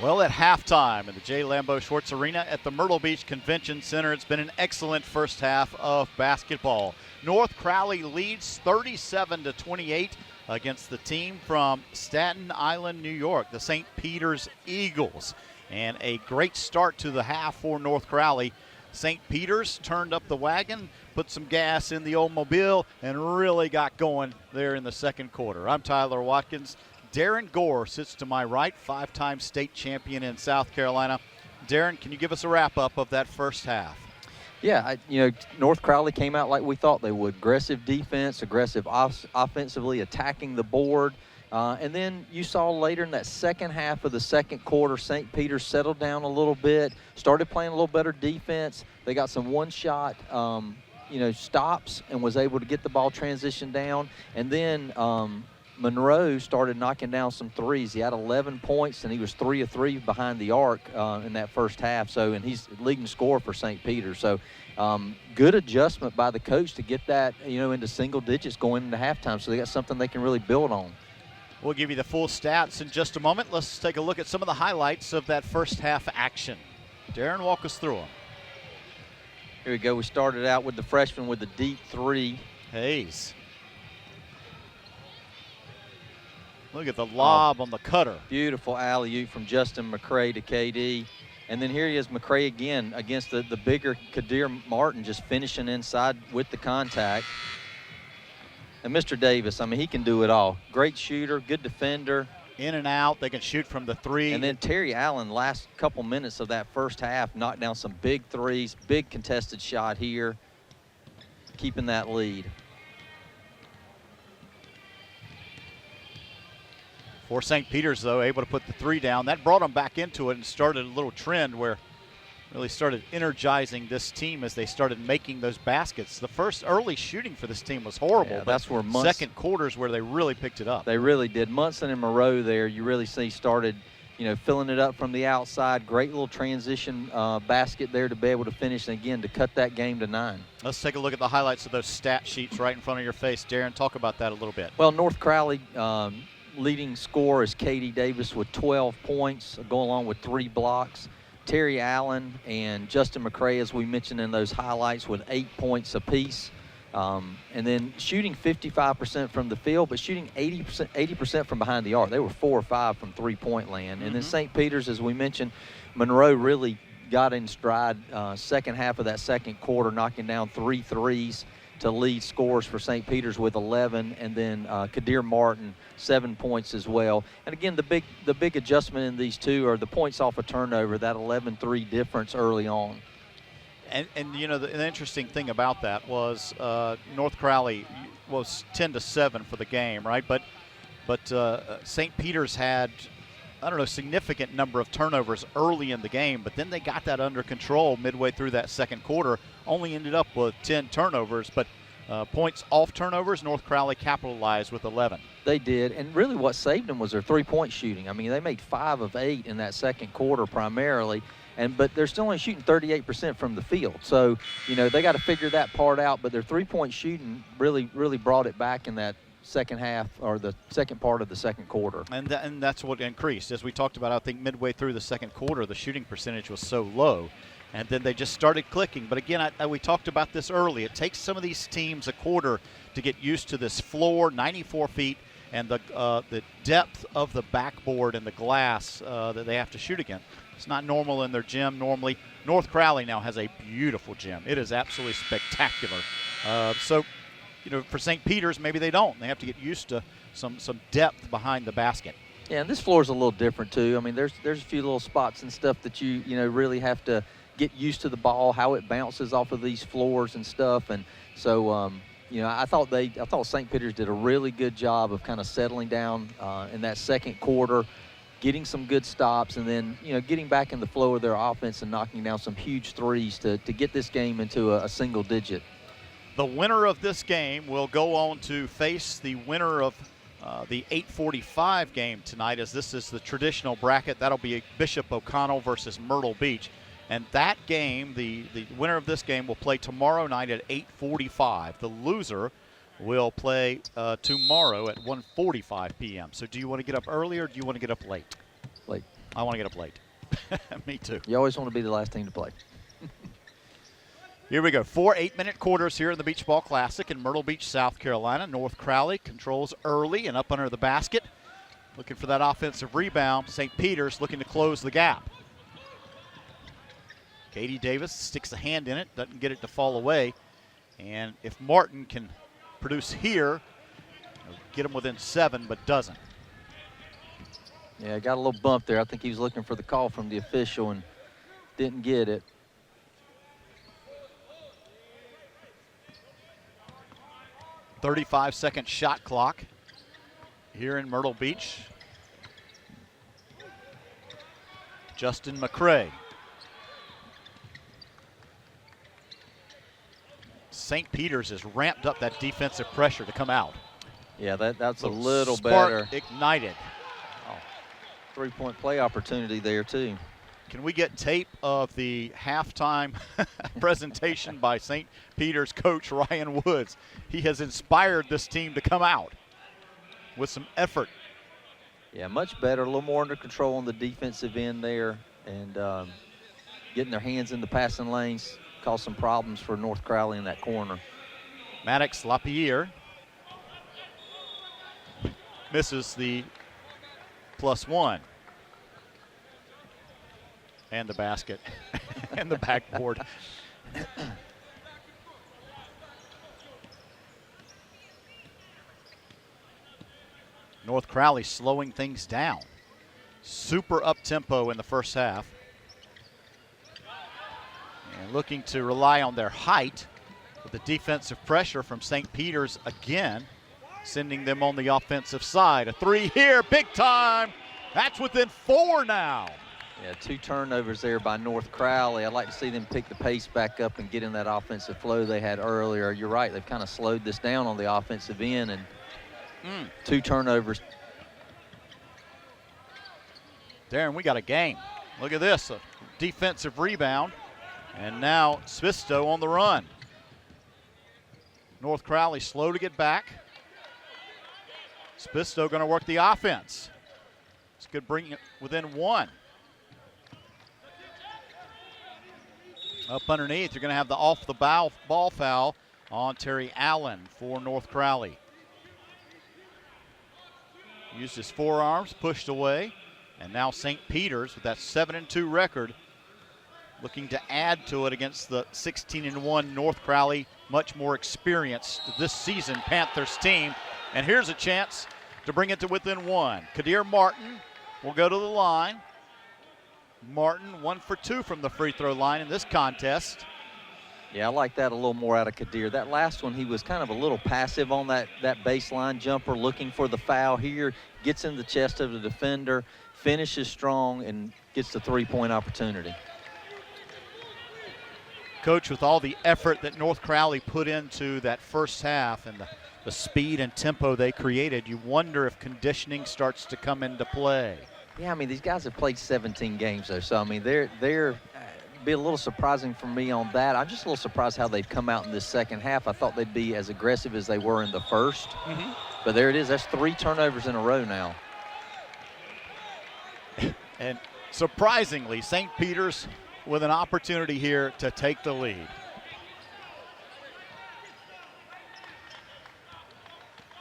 Well, at halftime in the J. Lambeau Schwartz Arena at the Myrtle Beach Convention Center, it's been an excellent first half of basketball. North Crowley leads 37-28 against the team from Staten Island, New York, the St. Peter's Eagles. And a great start to the half for North Crowley. St. Peter's turned up the wagon, put some gas in the old mobile, and really got going there in the second quarter. I'm Tyler Watkins. Darren Gore sits to my right, 5-time state champion in South Carolina. Darren, can you give us a wrap-up of that first half? Yeah, North Crowley came out like we thought they would. Aggressive defense, aggressive offensively, attacking the board. And then you saw later in that second half of the second quarter, St. Peter's settled down a little bit, started playing a little better defense. They got some one-shot, stops and was able to get the ball transitioned down. And then Monroe started knocking down some threes. He had 11 points, and he was 3 of 3 behind the arc in that first half. And he's leading scorer for St. Peter's. So good adjustment by the coach to get that, into single digits going into halftime. So they got something they can really build on. We'll give you the full stats in just a moment. Let's take a look at some of the highlights of that first half action. Darren, walk us through them. Here we go. We started out with the freshman with the deep three. Hayes. Look at the lob on the cutter. Beautiful alley-oop from Justin McCray to KD. And then here he is, McCray again against the bigger Kadir Martin, just finishing inside with the contact. And Mr. Davis, he can do it all. Great shooter, good defender. In and out, they can shoot from the three. And then Terry Allen, last couple minutes of that first half, knocked down some big threes, big contested shot here, keeping that lead. For St. Peter's, though, able to put the three down. That brought them back into it and started a little trend where really started energizing this team as they started making those baskets. The first early shooting for this team was horrible. Yeah, that's where second quarters where they really picked it up. They really did. Munson and Moreau there, you really see started, filling it up from the outside. Great little transition basket there to be able to finish, and again, to cut that game to 9. Let's take a look at the highlights of those stat sheets right in front of your face. Darren, talk about that a little bit. Well, North Crowley leading scorer is Katie Davis with 12 points, going along with 3 blocks. Terry Allen and Justin McCray, as we mentioned in those highlights, with 8 points apiece. And then shooting 55% from the field, but shooting 80% from behind the arc. They were 4 or 5 from three-point land. And then St. Peter's, as we mentioned, Monroe really got in stride second half of that second quarter, knocking down 3 threes to lead scorers for St. Peter's with 11, and then Kadir Martin 7 points as well. And again, the big adjustment in these two are the points off a turnover, that 11-3 difference early on. And the interesting thing about that was North Crowley was 10-7 for the game, right? But St. Peter's had, significant number of turnovers early in the game, but then they got that under control midway through that second quarter. Only ended up with 10 turnovers, but points off turnovers, North Crowley capitalized with 11. They did, and really what saved them was their three-point shooting. They made 5 of 8 in that second quarter primarily, but they're still only shooting 38% from the field. So, they got to figure that part out, but their three-point shooting really brought it back in that second half, or the second part of the second quarter. And that's what increased. As we talked about, I think midway through the second quarter, the shooting percentage was so low. And then they just started clicking. But again, we talked about this early. It takes some of these teams a quarter to get used to this floor, 94 feet, and the depth of the backboard and the glass that they have to shoot against. It's not normal in their gym normally. North Crowley now has a beautiful gym. It is absolutely spectacular. For St. Peter's, maybe they don't. They have to get used to some depth behind the basket. Yeah, and this floor is a little different too. There's a few little spots and stuff that you really have to get used to the ball, how it bounces off of these floors and stuff. And so, I thought St. Peter's did a really good job of kind of settling down in that second quarter, getting some good stops, and then, getting back in the flow of their offense and knocking down some huge threes to get this game into a single digit. The winner of this game will go on to face the winner of the 8:45 game tonight, as this is the traditional bracket. That'll be Bishop O'Connell versus Myrtle Beach. And that game, the winner of this game will play tomorrow night at 8:45. The loser will play tomorrow at 1:45 p.m. So do you want to get up early or do you want to get up late? Late. I want to get up late. Me too. You always want to be the last team to play. Here we go. 4 8-minute quarters here in the Beach Ball Classic in Myrtle Beach, South Carolina. North Crowley controls early and up under the basket. Looking for that offensive rebound. St. Peter's looking to close the gap. Katie Davis sticks a hand in it, doesn't get it to fall away. And if Martin can produce here, get him within 7, but doesn't. Yeah, got a little bump there. I think he was looking for the call from the official and didn't get it. "35-second shot clock here in Myrtle Beach. Justin McCray. St. Peter's has ramped up that defensive pressure to come out. Yeah, that's a little spark better. Ignited. Oh, 3-point play opportunity there, too. Can we get tape of the halftime presentation by St. Peter's coach Ryan Woods? He has inspired this team to come out with some effort. Yeah, much better, a little more under control on the defensive end there, and getting their hands in the passing lanes caused some problems for North Crowley in that corner. Maddox Lapierre misses the +1. And the basket and the backboard. North Crowley slowing things down. Super up-tempo in the first half. And looking to rely on their height with the defensive pressure from St. Peter's again, sending them on the offensive side. A 3 here, big time. That's within 4 now. Yeah, 2 turnovers there by North Crowley. I'd like to see them pick the pace back up and get in that offensive flow they had earlier. You're right, they've kind of slowed this down on the offensive end, and 2 turnovers. Darren, we got a game. Look at this, a defensive rebound, and now Spisto on the run. North Crowley slow to get back. Spisto going to work the offense. This could bring it within 1. Up underneath, you're going to have the off-the-ball foul on Terry Allen for North Crowley. Used his forearms, pushed away, and now St. Peter's with that 7-2 record looking to add to it against the 16-1 North Crowley, much more experienced this season Panthers team. And here's a chance to bring it to within 1. Kadir Martin will go to the line. Martin 1 for 2 from the free throw line in this contest. Yeah, I like that a little more out of Kadir. That last one, he was kind of a little passive on that baseline jumper, looking for the foul. Here, gets in the chest of the defender, finishes strong, and gets the 3-point opportunity. Coach, with all the effort that North Crowley put into that first half and the speed and tempo they created, you wonder if conditioning starts to come into play. Yeah, I mean, these guys have played 17 games, though, so, I mean, they're be a little surprising for me on that. I'm just a little surprised how they've come out in this second half. I thought they'd be as aggressive as they were in the first. But there it is. That's 3 turnovers in a row now. And surprisingly, St. Peter's with an opportunity here to take the lead.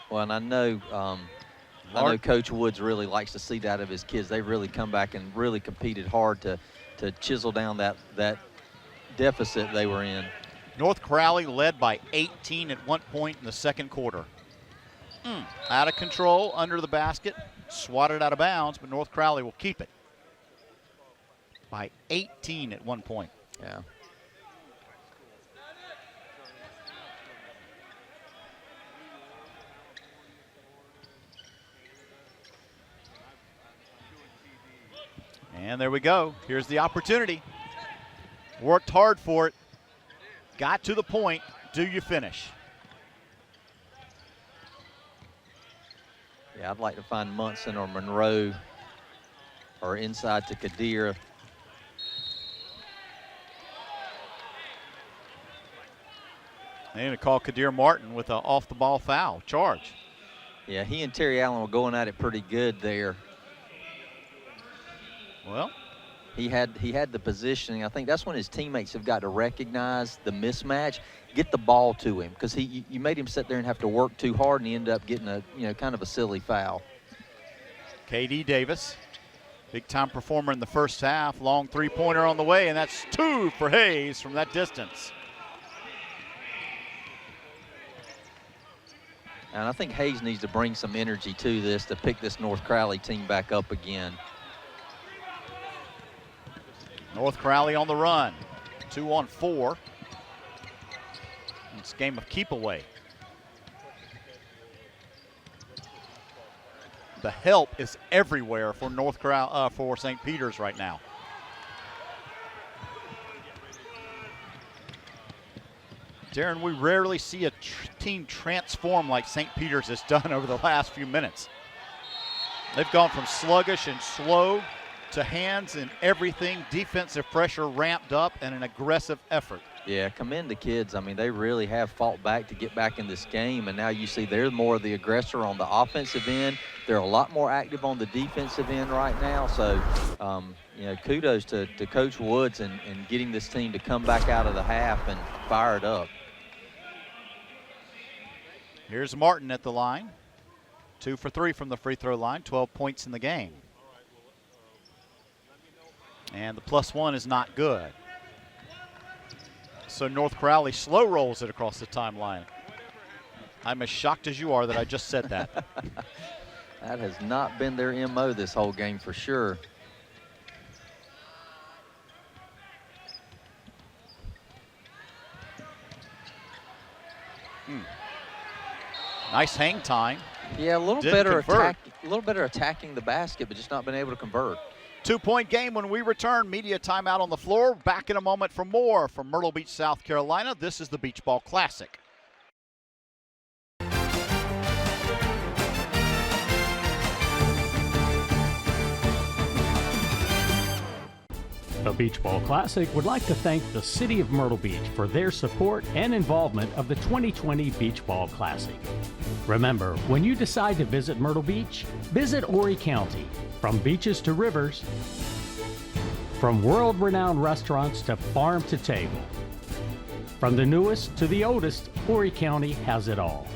Well, and I know Coach Woods really likes to see that of his kids. They really come back and really competed hard to chisel down that deficit they were in. North Crowley led by 18 at one point in the second quarter. Out of control, under the basket, swatted out of bounds, but North Crowley will keep it. By 18 at one point. Yeah. And there we go. Here's the opportunity. Worked hard for it. Got to the point. Do you finish? Yeah, I'd like to find Munson or Monroe or inside to Kadir. They're going to call Kadir Martin with an off-the-ball foul charge. Yeah, he and Terry Allen were going at it pretty good there. Well, he had the positioning. I think that's when his teammates have got to recognize the mismatch, get the ball to him, because you made him sit there and have to work too hard, and he ended up getting a kind of a silly foul. KD Davis Big time performer in the first half. Long three-pointer on the way, and that's 2 for Hayes from that distance. And I think Hayes needs to bring some energy to this to pick this North Crowley team back up again. North Crowley on the run. 2 on 4. It's a game of keep away. The help is everywhere for for St. Peter's right now. Darren, we rarely see a team transform like St. Peter's has done over the last few minutes. They've gone from sluggish and slow to hands and everything, defensive pressure ramped up, and an aggressive effort. Yeah, commend the kids. I mean, they really have fought back to get back in this game, and now you see they're more of the aggressor on the offensive end. They're a lot more active on the defensive end right now. So, you know, kudos to Coach Woods and getting this team to come back out of the half and fire it up. Here's Martin at the line. 2 for 3 from the free throw line, 12 points in the game. And the +1 is not good. So North Crowley slow rolls it across the timeline. I'm as shocked as you are that I just said that. That has not been their MO this whole game for sure. Nice hang time. Yeah, a little better attacking the basket, but just not been able to convert. 2-point game when we return. Media timeout on the floor. Back in a moment for more from Myrtle Beach, South Carolina. This is the Beach Ball Classic. The Beach Ball Classic would like to thank the City of Myrtle Beach for their support and involvement of the 2020 Beach Ball Classic. Remember, when you decide to visit Myrtle Beach, visit Horry County. From beaches to rivers, from world-renowned restaurants to farm to table. From the newest to the oldest, Horry County has it all.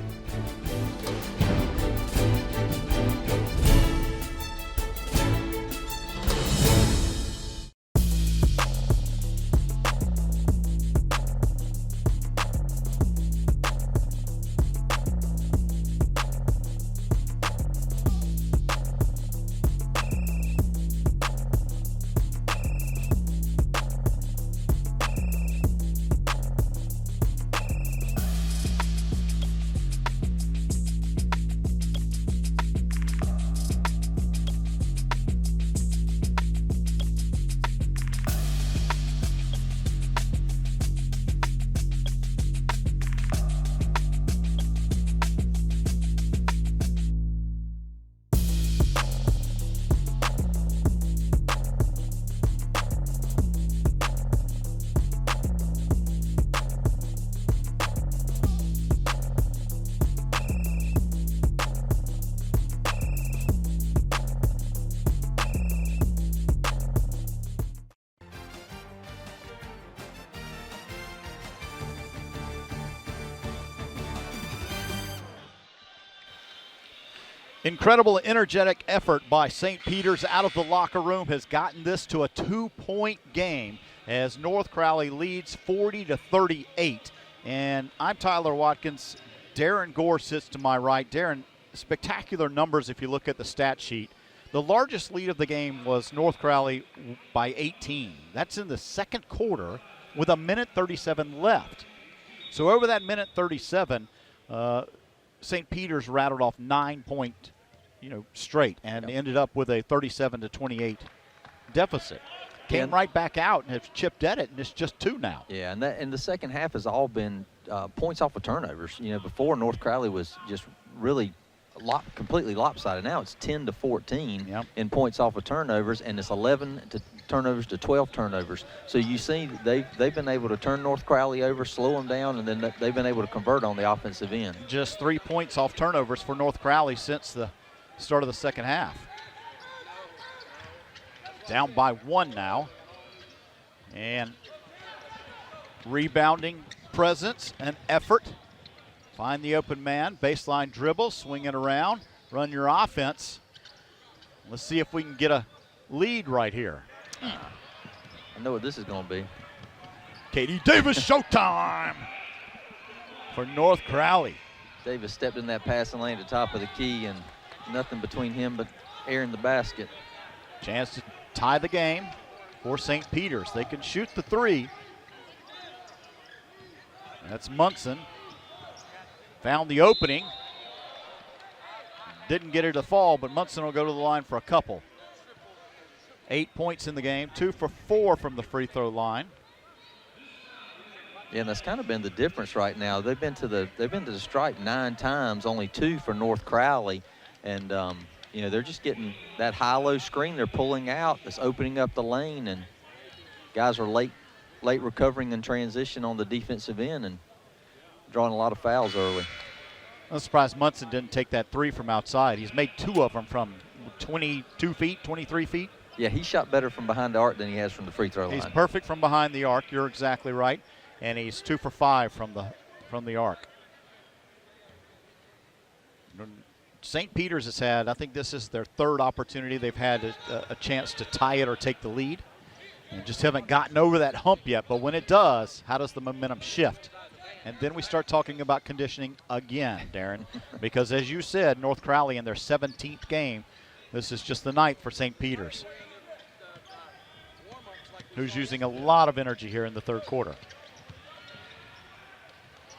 Incredible, energetic effort by St. Peter's out of the locker room has gotten this to a 2-point game as North Crowley leads 40-38. And I'm Tyler Watkins. Darren Gore sits to my right. Darren, spectacular numbers if you look at the stat sheet. The largest lead of the game was North Crowley by 18. That's in the second quarter with 1:37 left. So over that 1:37, St. Peter's rattled off 9-point, straight and ended up with a 37-28 deficit. Came right back out and have chipped at it, and it's just 2 now. Yeah, and the second half has all been points off of turnovers. Before North Crowley was just really completely lopsided. Now it's 10-14 in points off of turnovers, and it's 11 turnovers to 12 turnovers. So you see they've been able to turn North Crowley over, slow them down, and then they've been able to convert on the offensive end. Just 3 points off turnovers for North Crowley since the start of the second half. Down by 1 now. And rebounding presence and effort. Find the open man, baseline dribble, swing it around, run your offense. Let's see if we can get a lead right here. I know what this is going to be. Katie Davis, showtime for North Crowley. Davis stepped in that passing lane at the top of the key, and nothing between him but air in the basket. Chance to tie the game for St. Peter's. They can shoot the three. That's Munson. Found the opening. Didn't get her to fall, but Munson will go to the line for a couple. 8 points in the game, 2 for 4 from the free throw line. Yeah, and that's kind of been the difference right now. They've been to the stripe 9 times, only 2 for North Crowley, and you know, they're just getting that high-low screen. They're pulling out. It's opening up the lane, and guys are late recovering in transition on the defensive end and drawing a lot of fouls early. I'm surprised Munson didn't take that 3 from outside. He's made 2 of them from 22 feet, 23 feet. Yeah, he shot better from behind the arc than he has from the free throw line. He's perfect from behind the arc. You're exactly right. And he's 2 for 5 from the arc. St. Peter's has had, I think this is their 3rd opportunity. They've had a chance to tie it or take the lead. And just haven't gotten over that hump yet. But when it does, how does the momentum shift? And then we start talking about conditioning again, Darren. Because as you said, North Crowley in their 17th game, this is just the 9th for St. Peter's, who's using a lot of energy here in the 3rd quarter.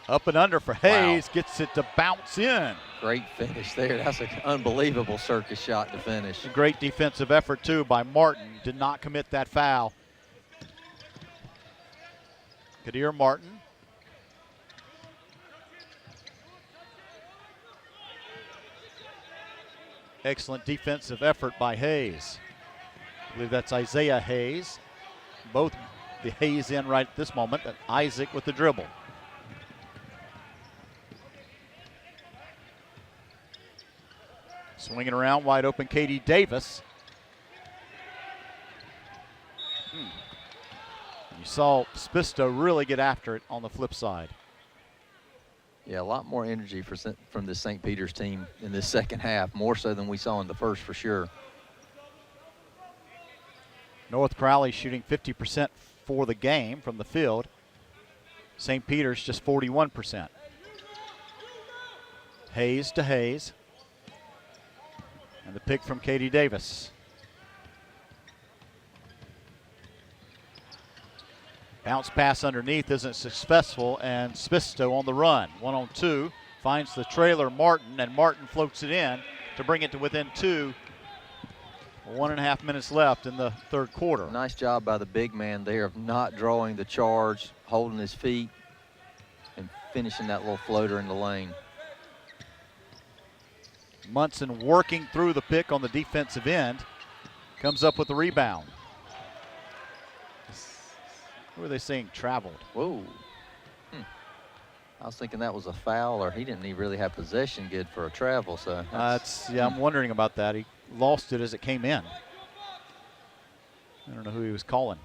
Up and under for Hayes, wow. Gets it to bounce in. Great finish there. That's an unbelievable circus shot to finish. A great defensive effort, too, by Martin. Did not commit that foul. Kadir Martin. Excellent defensive effort by Hayes. I believe that's Isaiah Hayes. Both the Hayes in right at this moment, and Isaac with the dribble. Swinging around, wide open, Katie Davis. You saw Spisto really get after it on the flip side. Yeah, a lot more energy from the St. Peter's team in this second half, more so than we saw in the first for sure. North Crowley shooting 50% for the game from the field. St. Peter's just 41%. Hayes to Hayes. And the pick from Katie Davis. Bounce pass underneath isn't successful, and Spisto on the run. 1-on-2, finds the trailer Martin, and Martin floats it in to bring it to within 2. 1.5 minutes left in the 3rd quarter. Nice job by the big man there of not drawing the charge, holding his feet, and finishing that little floater in the lane. Munson working through the pick on the defensive end. Comes up with the rebound. Who are they saying traveled? Whoa. I was thinking that was a foul, or he didn't even really have possession good for a travel. So yeah, I'm wondering about that. He lost it as it came in. I don't know who he was calling.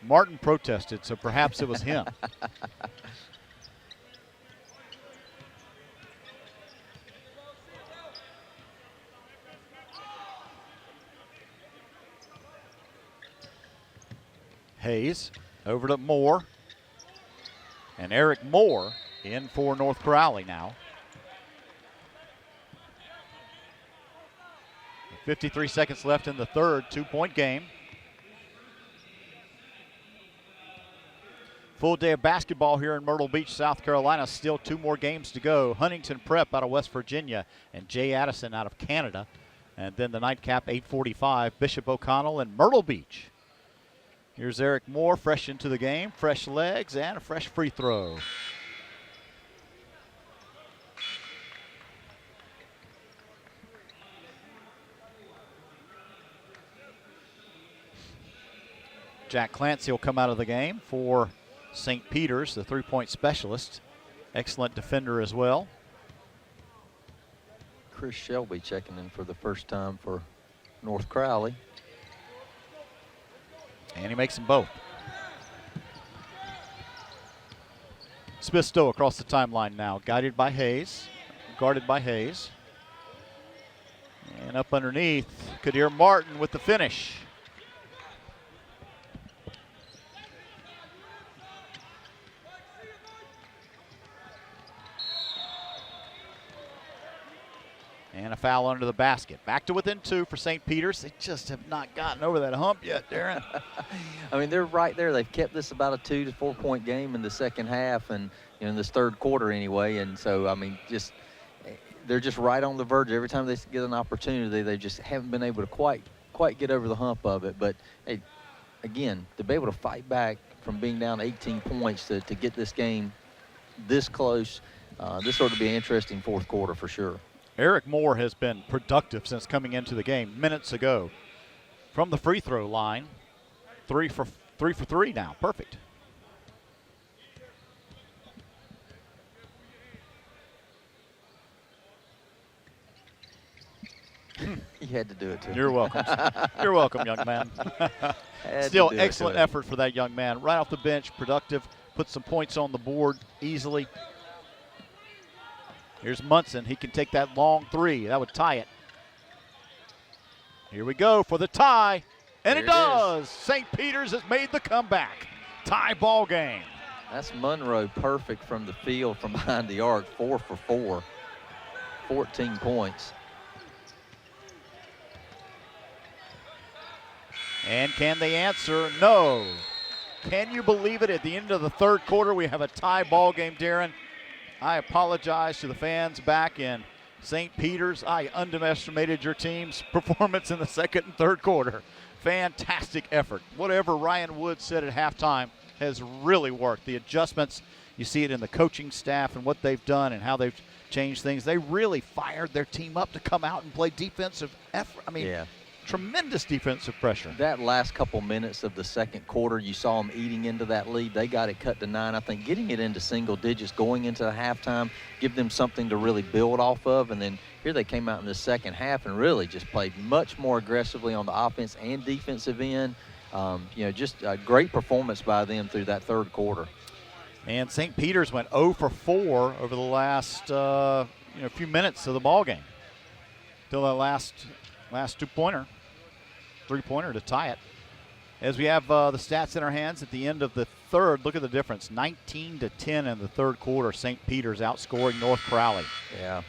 Martin protested, so perhaps it was him. Hayes over to Moore. And Eric Moore in for North Crowley now. 53 seconds left in the 3rd, 2-point game. Full day of basketball here in Myrtle Beach, South Carolina. Still 2 more games to go. Huntington Prep out of West Virginia and Jay Addison out of Canada. And then the nightcap, 8:45, Bishop O'Connell and Myrtle Beach. Here's Eric Moore, fresh into the game, fresh legs, and a fresh free throw. Jack Clancy will come out of the game for St. Peter's, the 3-point specialist. Excellent defender as well. Chris Shelby checking in for the first time for North Crowley. And he makes them both. Spisto across the timeline now, guarded by Hayes. And up underneath, Kadir Martin with the finish. And a foul under the basket. Back to within 2 for St. Peter's. They just have not gotten over that hump yet, Darren. I mean, they're right there. They've kept this about a 2 to 4 point game in the second half and in this third quarter anyway. And so, I mean, they're just right on the verge. Every time they get an opportunity, they just haven't been able to quite get over the hump of it. But, hey, again, to be able to fight back from being down 18 points to get this game this close, this ought to be an interesting fourth quarter for sure. Eric Moore has been productive since coming into the game minutes ago. From the free throw line, 3 for 3 now. Perfect. You had to do it too. You're welcome. You're welcome, young man. Still excellent effort for that young man. Right off the bench, productive, put some points on the board easily. Here's Munson. He can take that long 3. That would tie it. Here we go for the tie. And it does. St. Peter's has made the comeback. Tie ball game. That's Monroe perfect from the field from behind the arc. 4 for 4. 14 points. And can they answer? No. Can you believe it? At the end of the third quarter, we have a tie ball game, Darren. I apologize to the fans back in St. Peter's. I underestimated your team's performance in the second and third quarter. Fantastic effort. Whatever Ryan Wood said at halftime has really worked. The adjustments, you see it in the coaching staff and what they've done and how they've changed things. They really fired their team up to come out and play defensive effort. I mean, tremendous defensive pressure. That last couple minutes of the second quarter, you saw them eating into that lead. They got it cut to 9. I think getting it into single digits going into the halftime, give them something to really build off of. And then here they came out in the second half and really just played much more aggressively on the offense and defensive end. Just a great performance by them through that third quarter. And St. Peter's went 0 for 4 over the last few minutes of the ball game. Till that last 2-pointer, 3-pointer to tie it. As we have the stats in our hands at the end of the third, look at the difference. 19-10 in the third quarter. St. Peter's outscoring North Crowley. Yeah.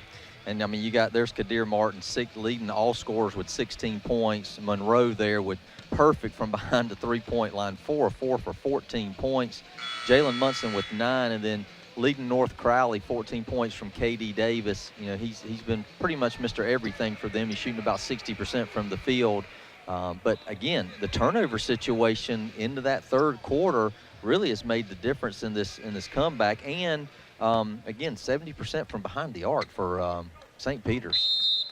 And, I mean, there's Kadir Martin leading all scorers with 16 points. Monroe there with perfect from behind the three-point line, 4 of 4 for 14 points. Jalen Munson with 9, and then leading North Crowley, 14 points from K.D. Davis. He's been pretty much Mr. Everything for them. He's shooting about 60% from the field. But, again, the turnover situation into that third quarter really has made the difference in this comeback. And, again, 70% from behind the arc for St. Peter's.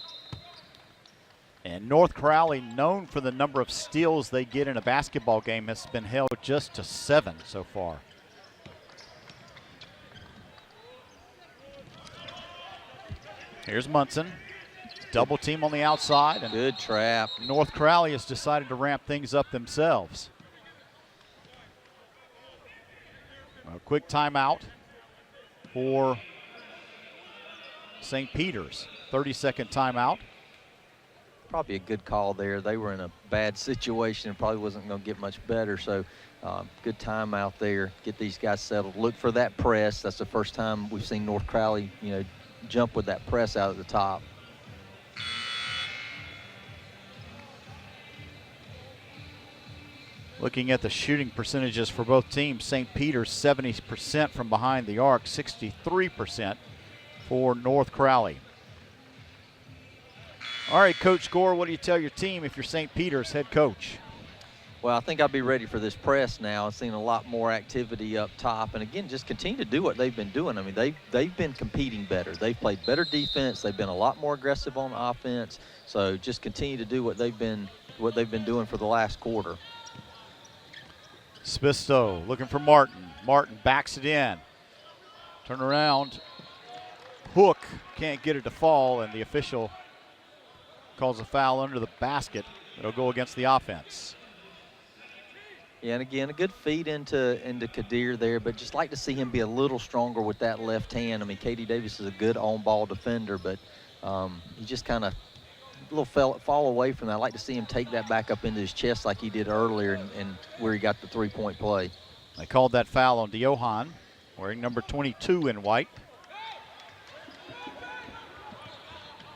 And North Crowley, known for the number of steals they get in a basketball game, has been held just to 7 so far. Here's Munson. Double team on the outside. And good trap. North Crowley has decided to ramp things up themselves. A quick timeout for St. Peter's. 30-second timeout. Probably a good call there. They were in a bad situation and probably wasn't going to get much better. So good timeout there. Get these guys settled. Look for that press. That's the first time we've seen North Crowley, jump with that press out at the top. Looking at the shooting percentages for both teams, St. Peter's 70% from behind the arc, 63% for North Crowley. All right, Coach Gore, what do you tell your team if you're St. Peter's head coach? Well, I think I'll be ready for this press now. I've seen a lot more activity up top. And, again, just continue to do what they've been doing. I mean, they've been competing better. They've played better defense. They've been a lot more aggressive on offense. So just continue to do what they've been doing for the last quarter. Spisto looking for Martin. Martin backs it in. Turn around. Hook can't get it to fall, and the official calls a foul under the basket. It'll go against the offense. Yeah, and again, a good feed into Kadir there, but just like to see him be a little stronger with that left hand. I mean, K.D. Davis is a good on-ball defender, but he just kind of little fall away from that. I'd like to see him take that back up into his chest like he did earlier and where he got the three-point play. They called that foul on Johan, wearing number 22 in white.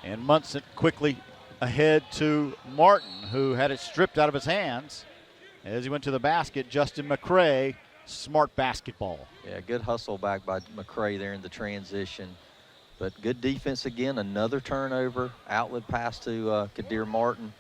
And Munson quickly ahead to Martin, who had it stripped out of his hands. As he went to the basket, Justin McCray, smart basketball. Yeah, good hustle back by McCray there in the transition. But good defense again, another turnover, outlet pass to Kadir Martin.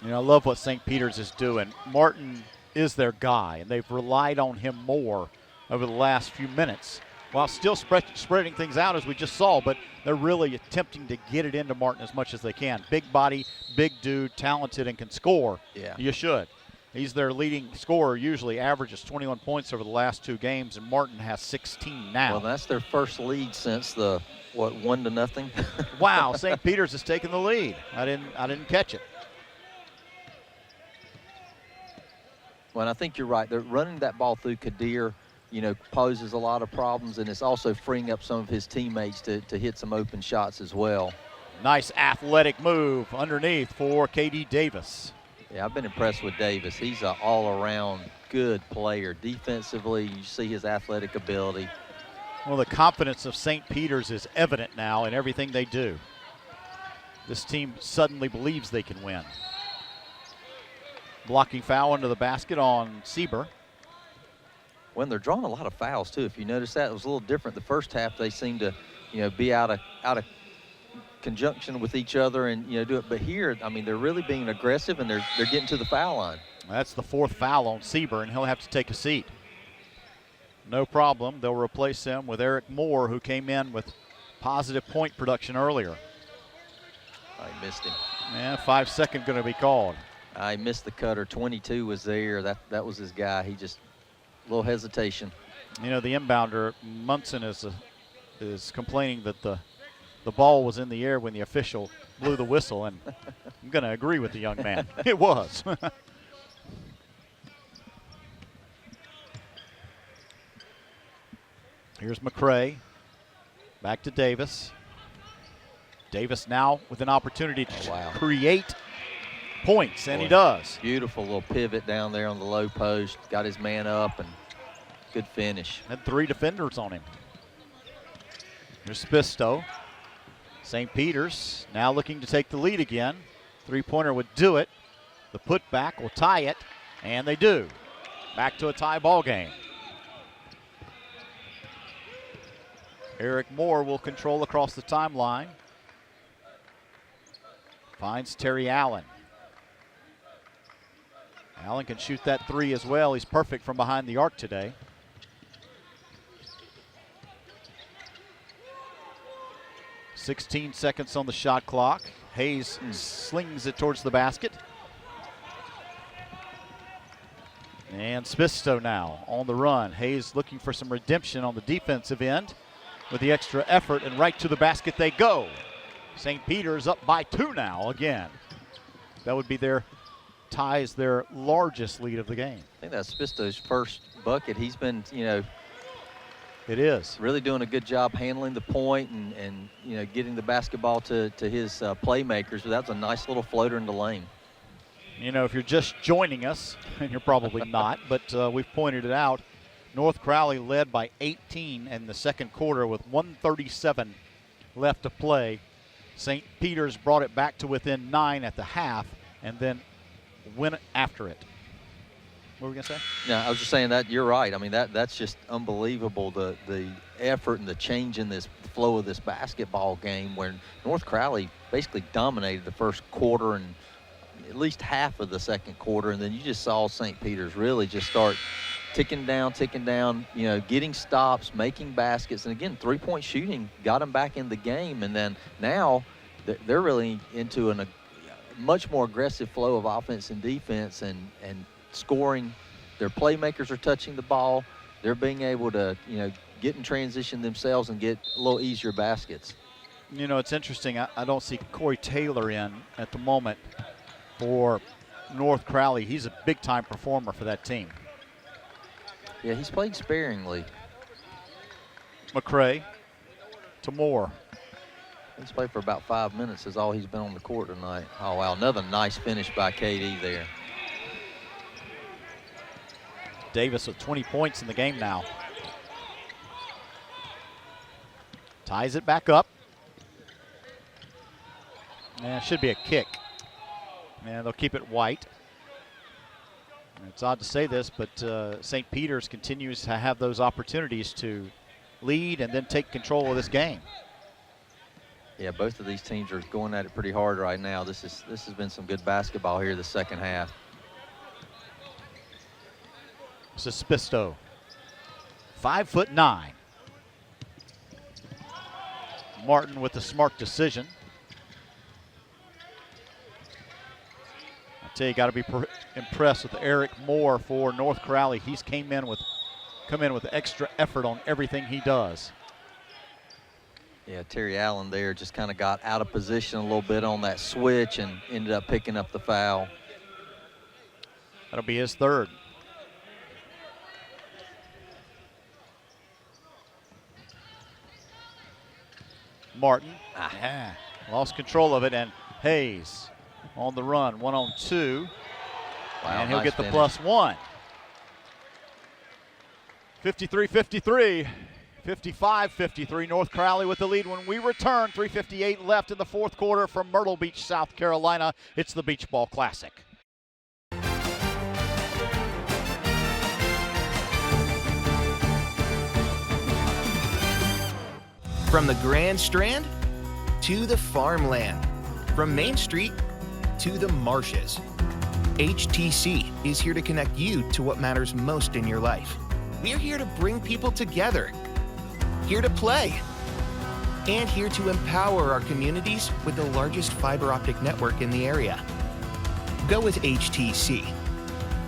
You know, I love what St. Peter's is doing. Martin is their guy, and they've relied on him more over the last few minutes while still spreading things out as we just saw, but they're really attempting to get it into Martin as much as they can. Big body, big dude, talented, and can score. Yeah. You should. He's their leading scorer, usually averages 21 points over the last 2 games, and Martin has 16 now. Well, that's their first lead since the, 1-0? Wow, St. Peter's has taken the lead. I didn't catch it. Well, and I think you're right. They're running that ball through Kadir, poses a lot of problems, and it's also freeing up some of his teammates to hit some open shots as well. Nice athletic move underneath for KD Davis. Yeah, I've been impressed with Davis. He's an all-around good player. Defensively, you see his athletic ability. Well, the confidence of St. Peter's is evident now in everything they do. This team suddenly believes they can win. Blocking foul under the basket on Sieber. When they're drawing a lot of fouls, too. If you notice that, it was a little different. The first half, they seemed to, be out of conjunction with each other and do it. But here, I mean, they're really being aggressive and they're getting to the foul line. That's the 4th foul on Sieber, and he'll have to take a seat. No problem. They'll replace him with Eric Moore, who came in with positive point production earlier. I missed him. Yeah, 5-second going to be called. I missed the cutter. 22 was there. That was his guy. He just a little hesitation. The inbounder Munson is complaining that the ball was in the air when the official blew the whistle, and I'm going to agree with the young man. It was. Here's McCray. Back to Davis. Davis now with an opportunity to create points, and he does. Beautiful little pivot down there on the low post. Got his man up, and good finish. Had 3 defenders on him. Here's Spisto. St. Peter's now looking to take the lead again. 3-pointer would do it. The putback will tie it, and they do. Back to a tie ball game. Eric Moore will control across the timeline. Finds Terry Allen. Allen can shoot that 3 as well. He's perfect from behind the arc today. .16 seconds on the shot clock. Hayes slings it towards the basket. And Spisto now on the run. Hayes looking for some redemption on the defensive end with the extra effort, and right to the basket they go. St. Peter's up by 2 now again. That would be their largest lead of the game. I think that's Spisto's first bucket. He's been, it is really doing a good job handling the point and getting the basketball to his playmakers. But that's a nice little floater in the lane. If you're just joining us, and you're probably not, but we've pointed it out, North Crowley led by 18 in the second quarter with 1:37 left to play. St. Peter's brought it back to within 9 at the half and then went after it. What were we going to say? Yeah, I was just saying that you're right. I mean, that's just unbelievable, the effort and the change in this flow of this basketball game, where North Crowley basically dominated the first quarter and at least half of the second quarter, and then you just saw St. Peter's really just start ticking down, getting stops, making baskets, and again, 3-point shooting got them back in the game, and then now they're really into a much more aggressive flow of offense and defense and scoring. Their playmakers are touching the ball. They're being able to, get in transition themselves and get a little easier baskets. It's interesting. I don't see Corey Taylor in at the moment for North Crowley. He's a big-time performer for that team. Yeah, he's played sparingly. McCray to Moore. He's played for about 5 minutes is all he's been on the court tonight. Oh, wow, another nice finish by KD there. Davis with 20 points in the game now. Ties it back up. And it should be a kick. And they'll keep it white. It's odd to say this, but St. Peter's continues to have those opportunities to lead and then take control of this game. Yeah, both of these teams are going at it pretty hard right now. This has been some good basketball here the second half. This is Spisto, 5'9". Martin with the smart decision. I tell you, got to be impressed with Eric Moore for North Crowley. He's come in with extra effort on everything he does. Yeah, Terry Allen there just kind of got out of position a little bit on that switch and ended up picking up the foul. That'll be his third. Martin, lost control of it, and Hayes on the run, 1-on-2. Wow, and he'll nice get the finish. +1. 53-53. 55-53, North Crowley with the lead when we return. 3:58 left in the fourth quarter from Myrtle Beach, South Carolina. It's the Beach Ball Classic. From the Grand Strand to the farmland, from Main Street to the marshes, HTC is here to connect you to what matters most in your life. We're here to bring people together, here to play, and here to empower our communities with the largest fiber optic network in the area. Go with HTC.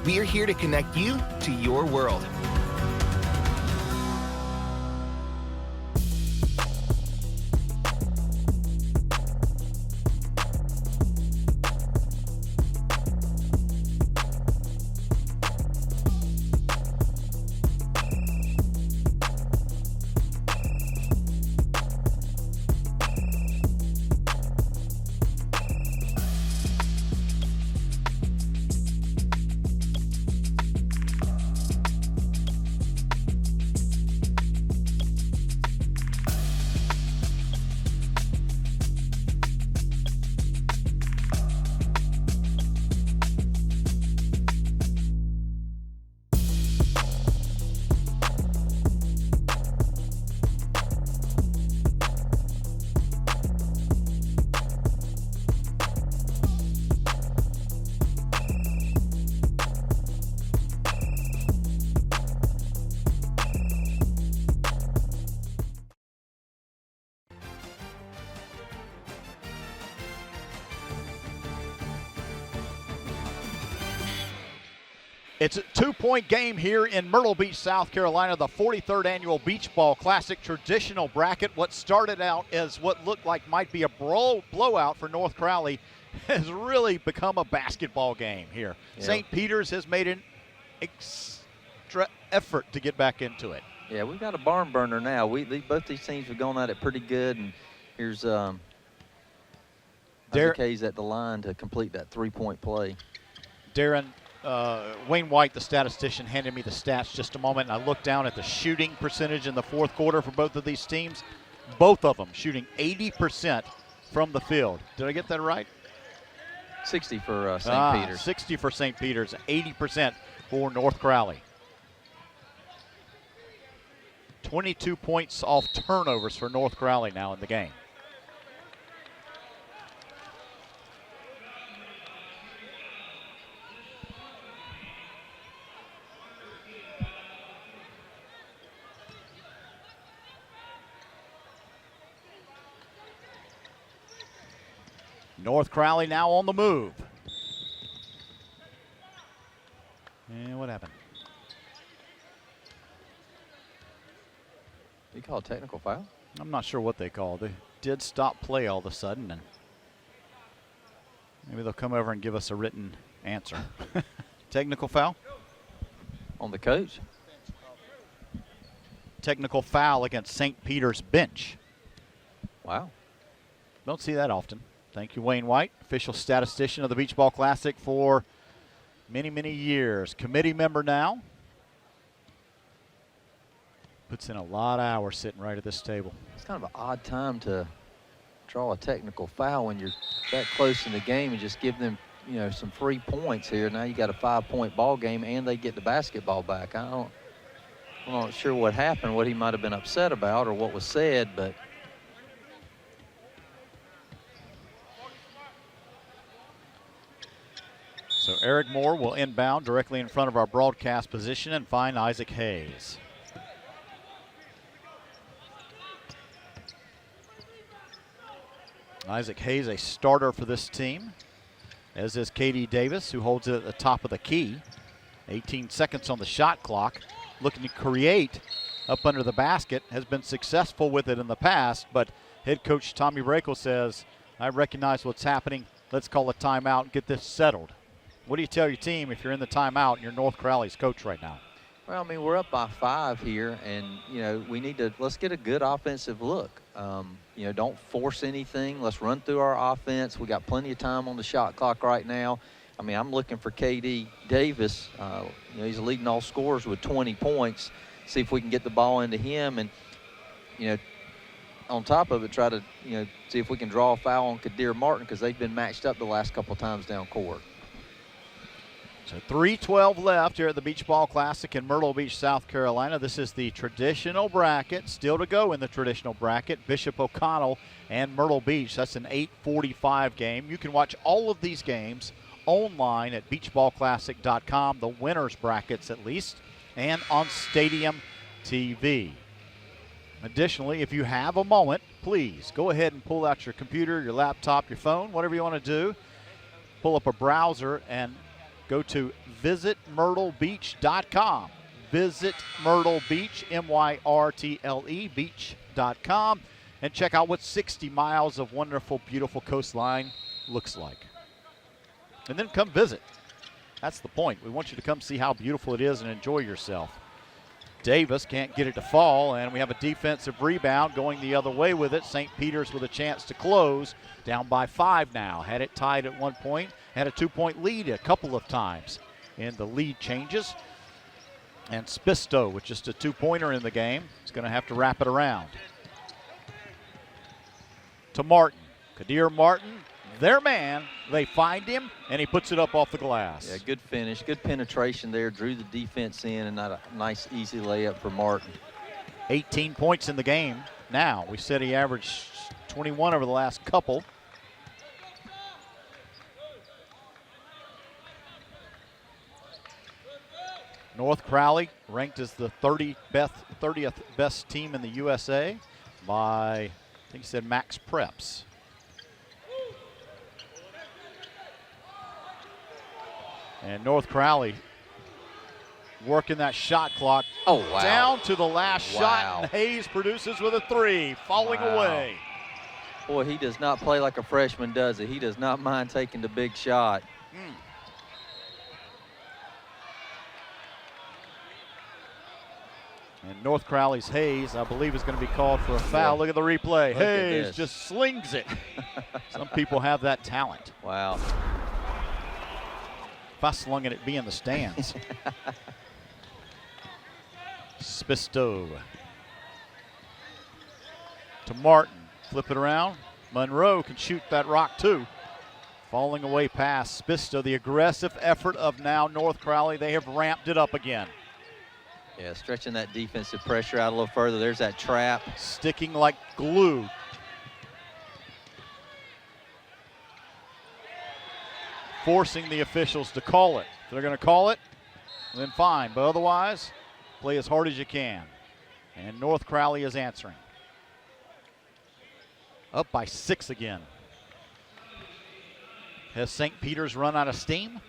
We are here to connect you to your world. It's a 2-point game here in Myrtle Beach, South Carolina, the 43rd annual Beach Ball Classic traditional bracket. What started out as what looked like might be a blowout for North Crowley has really become a basketball game here. Yeah. St. Peter's has made an extra effort to get back into it. Yeah, we've got a barn burner now. Both these teams have gone at it pretty good, and here's Isaac Hayes at the line to complete that three-point play. Darren, Wayne White, the statistician, handed me the stats just a moment, and I looked down at the shooting percentage in the fourth quarter for both of these teams. Both of them shooting 80% from the field. Did I get that right? 60 for St. Peter's. 60 for St. Peter's, 80% for North Crowley. 22 points off turnovers for North Crowley now in the game. North Crowley now on the move. And what happened? You call a technical foul? I'm not sure what they called. They did stop play all of a sudden, and maybe they'll come over and give us a written answer. Technical foul? On the coach? Technical foul against St. Peter's bench. Wow. Don't see that often. Thank you, Wayne White, official statistician of the Beach Ball Classic for many, many years. Committee member now. Puts in a lot of hours sitting right at this table. It's kind of an odd time to draw a technical foul when you're that close in the game and just give them, you know, some free points here. Now you got a 5-point ball game and they get the basketball back. I'm not sure what happened, what he might have been upset about or what was said, but so Eric Moore will inbound directly in front of our broadcast position and find Isaac Hayes. Isaac Hayes, a starter for this team, as is Katie Davis, who holds it at the top of the key. 18 seconds on the shot clock. Looking to create up under the basket. Has been successful with it in the past, but head coach Tommy Brakel says, I recognize what's happening. Let's call a timeout and get this settled. What do you tell your team if you're in the timeout and you're North Crowley's coach right now? well, I mean, we're up by 5 here, and, you know, we need to, let's get a good offensive look. You know, don't force anything. Let's run through our offense. We got plenty of time on the shot clock right now. I mean, I'm looking for KD Davis. You know, he's leading all scorers with 20 points. See if we can get the ball into him and, you know, on top of it, try to, you know, see if we can draw a foul on Kadir Martin because they've been matched up the last couple of times down court. So 3:12 left here at the Beach Ball Classic in Myrtle Beach, South Carolina. This is the traditional bracket. Still to go in the traditional bracket. Bishop O'Connell and Myrtle Beach. That's an 8:45 game. You can watch all of these games online at beachballclassic.com, the winners brackets at least, and on Stadium TV. Additionally, if you have a moment, please go ahead and pull out your computer, your laptop, your phone, whatever you want to do. Pull up a browser and go to visitmyrtlebeach.com. Visit Myrtle Beach, M-Y-R-T-L-E, beach.com, and check out what 60 miles of wonderful, beautiful coastline looks like. And then come visit. That's the point. We want you to come see how beautiful it is and enjoy yourself. Davis can't get it to fall, and we have a defensive rebound going the other way with it. St. Peter's with a chance to close, down by 5 now. Had it tied at one point, had a 2-point lead a couple of times. And the lead changes. And Spisto with just a 2-pointer in the game is going to have to wrap it around. To Martin. Kadir Martin, their man. They find him, and he puts it up off the glass. Yeah, good finish, good penetration there. Drew the defense in, and not a nice, easy layup for Martin. 18 points in the game now. We said he averaged 21 over the last couple. North Crowley ranked as the 30th best team in the USA by, I think he said, Max Preps. And North Crowley working that shot clock. Oh, wow. Down to the last shot, and Hayes produces with a 3, falling away. Boy, he does not play like a freshman, does he? He does not mind taking the big shot. And North Crowley's Hayes, I believe, is going to be called for a foul. Look at the replay. Hayes just slings it. Some people have that talent. Wow. If I slung it, it'd be in the stands. Spisto. To Martin. Flip it around. Monroe can shoot that rock too. Falling away past Spisto. The aggressive effort of now North Crowley. They have ramped it up again. Yeah, stretching that defensive pressure out a little further. There's that trap. Sticking like glue. Forcing the officials to call it. If they're going to call it, then fine. But otherwise, play as hard as you can. And North Crowley is answering. Up by 6 again. Has St. Peter's run out of steam?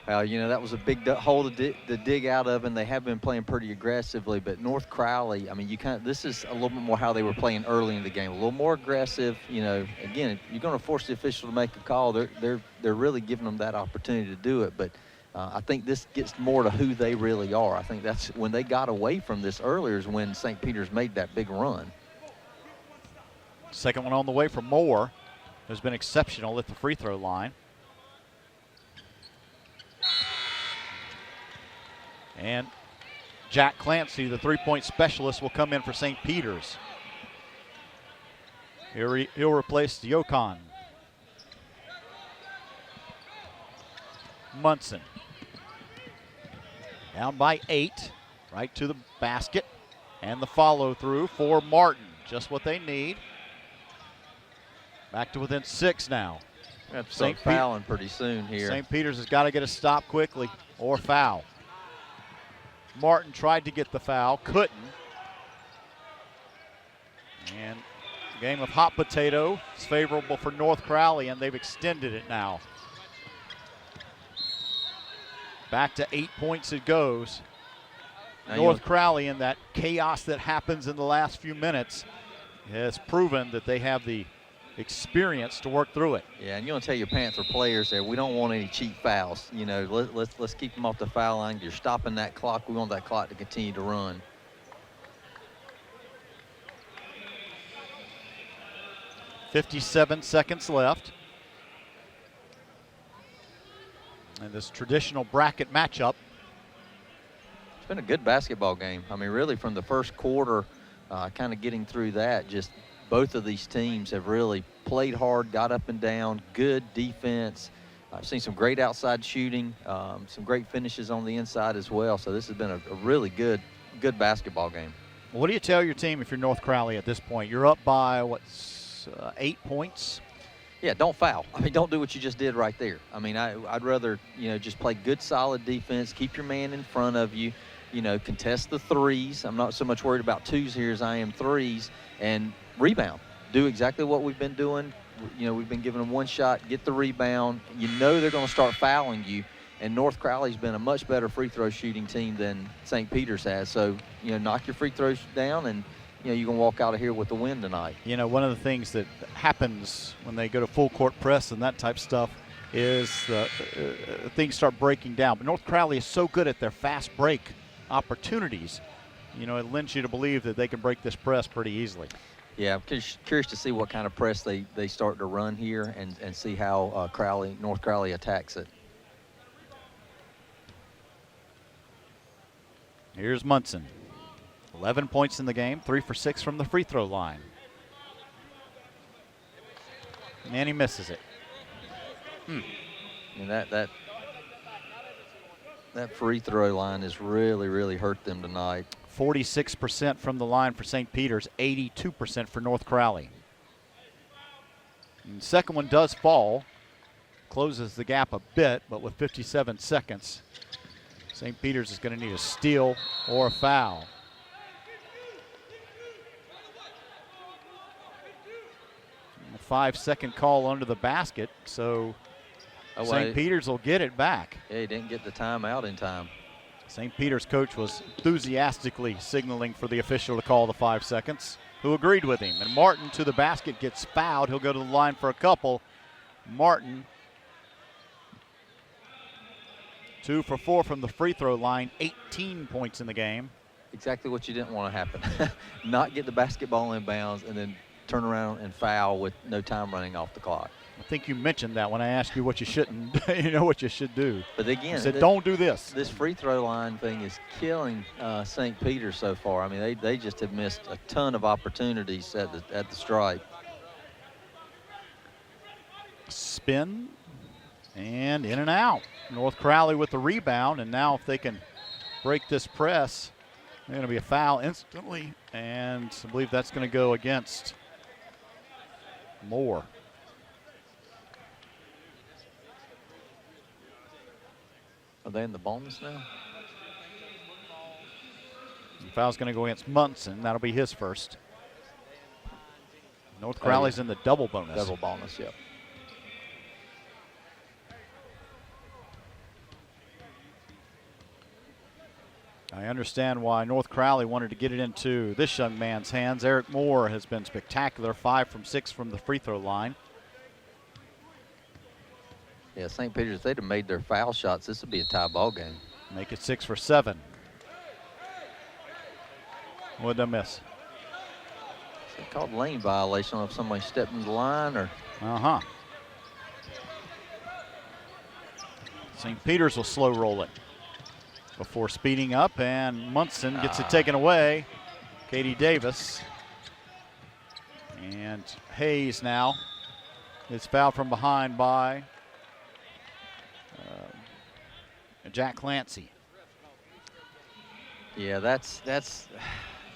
Well, you know, that was a big hole to dig out of, and they have been playing pretty aggressively. But North Crowley, I mean, this is a little bit more how they were playing early in the game. A little more aggressive. You know, again, if you're going to force the official to make a call, they're really giving them that opportunity to do it. But I think this gets more to who they really are. I think that's when they got away from this earlier is when St. Peter's made that big run. Second one on the way for Moore, who's been exceptional at the free throw line. And Jack Clancy, the three-point specialist, will come in for St. Peter's. He'll replace Yokon. Munson. Down by 8, right to the basket. And the follow through for Martin. Just what they need. Back to within 6 now. Have to start fouling pretty soon here. St. Peter's has got to get a stop quickly or foul. Martin tried to get the foul, couldn't. And the game of hot potato is favorable for North Crowley, and they've extended it now. Back to 8 points it goes. Now North Crowley, in that chaos that happens in the last few minutes, has proven that they have the experience to work through it. Yeah, and you want to tell your Panther players there, we don't want any cheap fouls. You know, let's keep them off the foul line. You're stopping that clock. We want that clock to continue to run. .57 seconds left. And this traditional bracket matchup. It's been a good basketball game. I mean, really from the first quarter, kind of getting through that, just both of these teams have really played hard, got up and down, good defense. I've seen some great outside shooting, some great finishes on the inside as well. So this has been a really good basketball game. What do you tell your team if you're North Crowley at this point? You're up by, 8 points? Yeah, don't foul. I mean, don't do what you just did right there. I mean, I'd rather, just play good, solid defense, keep your man in front of you, contest the threes. I'm not so much worried about twos here as I am threes, and rebound. Do exactly what we've been doing. We've been giving them one shot, get the rebound. They're going to start fouling you, and North Crowley's been a much better free throw shooting team than St. Peter's has. So, knock your free throws down, and you're going to walk out of here with the win tonight. One of the things that happens when they go to full court press and that type of stuff is things start breaking down. But North Crowley is so good at their fast break opportunities. It lends you to believe that they can break this press pretty easily. Yeah, I'm curious to see what kind of press they start to run here and see how North Crowley attacks it. Here's Munson. 11 points in the game, 3 for 6 from the free throw line. And he misses it. And that free throw line has really, really hurt them tonight. 46% from the line for St. Peter's, 82% for North Crowley. And the second one does fall, closes the gap a bit, but with 57 seconds, St. Peter's is going to need a steal or a foul. A 5-second call under the basket, so St. Peter's will get it back. Yeah, he didn't get the timeout in time. St. Peter's coach was enthusiastically signaling for the official to call the 5 seconds, who agreed with him. And Martin to the basket gets fouled. He'll go to the line for a couple. Martin, 2 for 4 from the free throw line, 18 points in the game. Exactly what you didn't want to happen. Not get the basketball in bounds and then turn around and foul with no time running off the clock. I think you mentioned that when I asked you what you shouldn't, what you should do. But again, you said don't do this. This free throw line thing is killing St. Peter's so far. I mean, they just have missed a ton of opportunities at the stripe. Spin and in and out. North Crowley with the rebound, and now if they can break this press, there's going to be a foul instantly, and I believe that's going to go against Moore. Are they in the bonus now? The foul's going to go against Munson. That'll be his first. North Crowley's in the double bonus. Double bonus, yep. I understand why North Crowley wanted to get it into this young man's hands. Eric Moore has been spectacular, 5 from 6 from the free throw line. Yeah, St. Peter's, if they'd have made their foul shots, this would be a tie ball game. Make it 6 for 7. What'd I miss? They called lane violation. I don't know if somebody stepped in the line or. St. Peter's will slow roll it before speeding up, and Munson gets it taken away. Katie Davis. And Hayes now is fouled from behind by Jack Clancy. Yeah,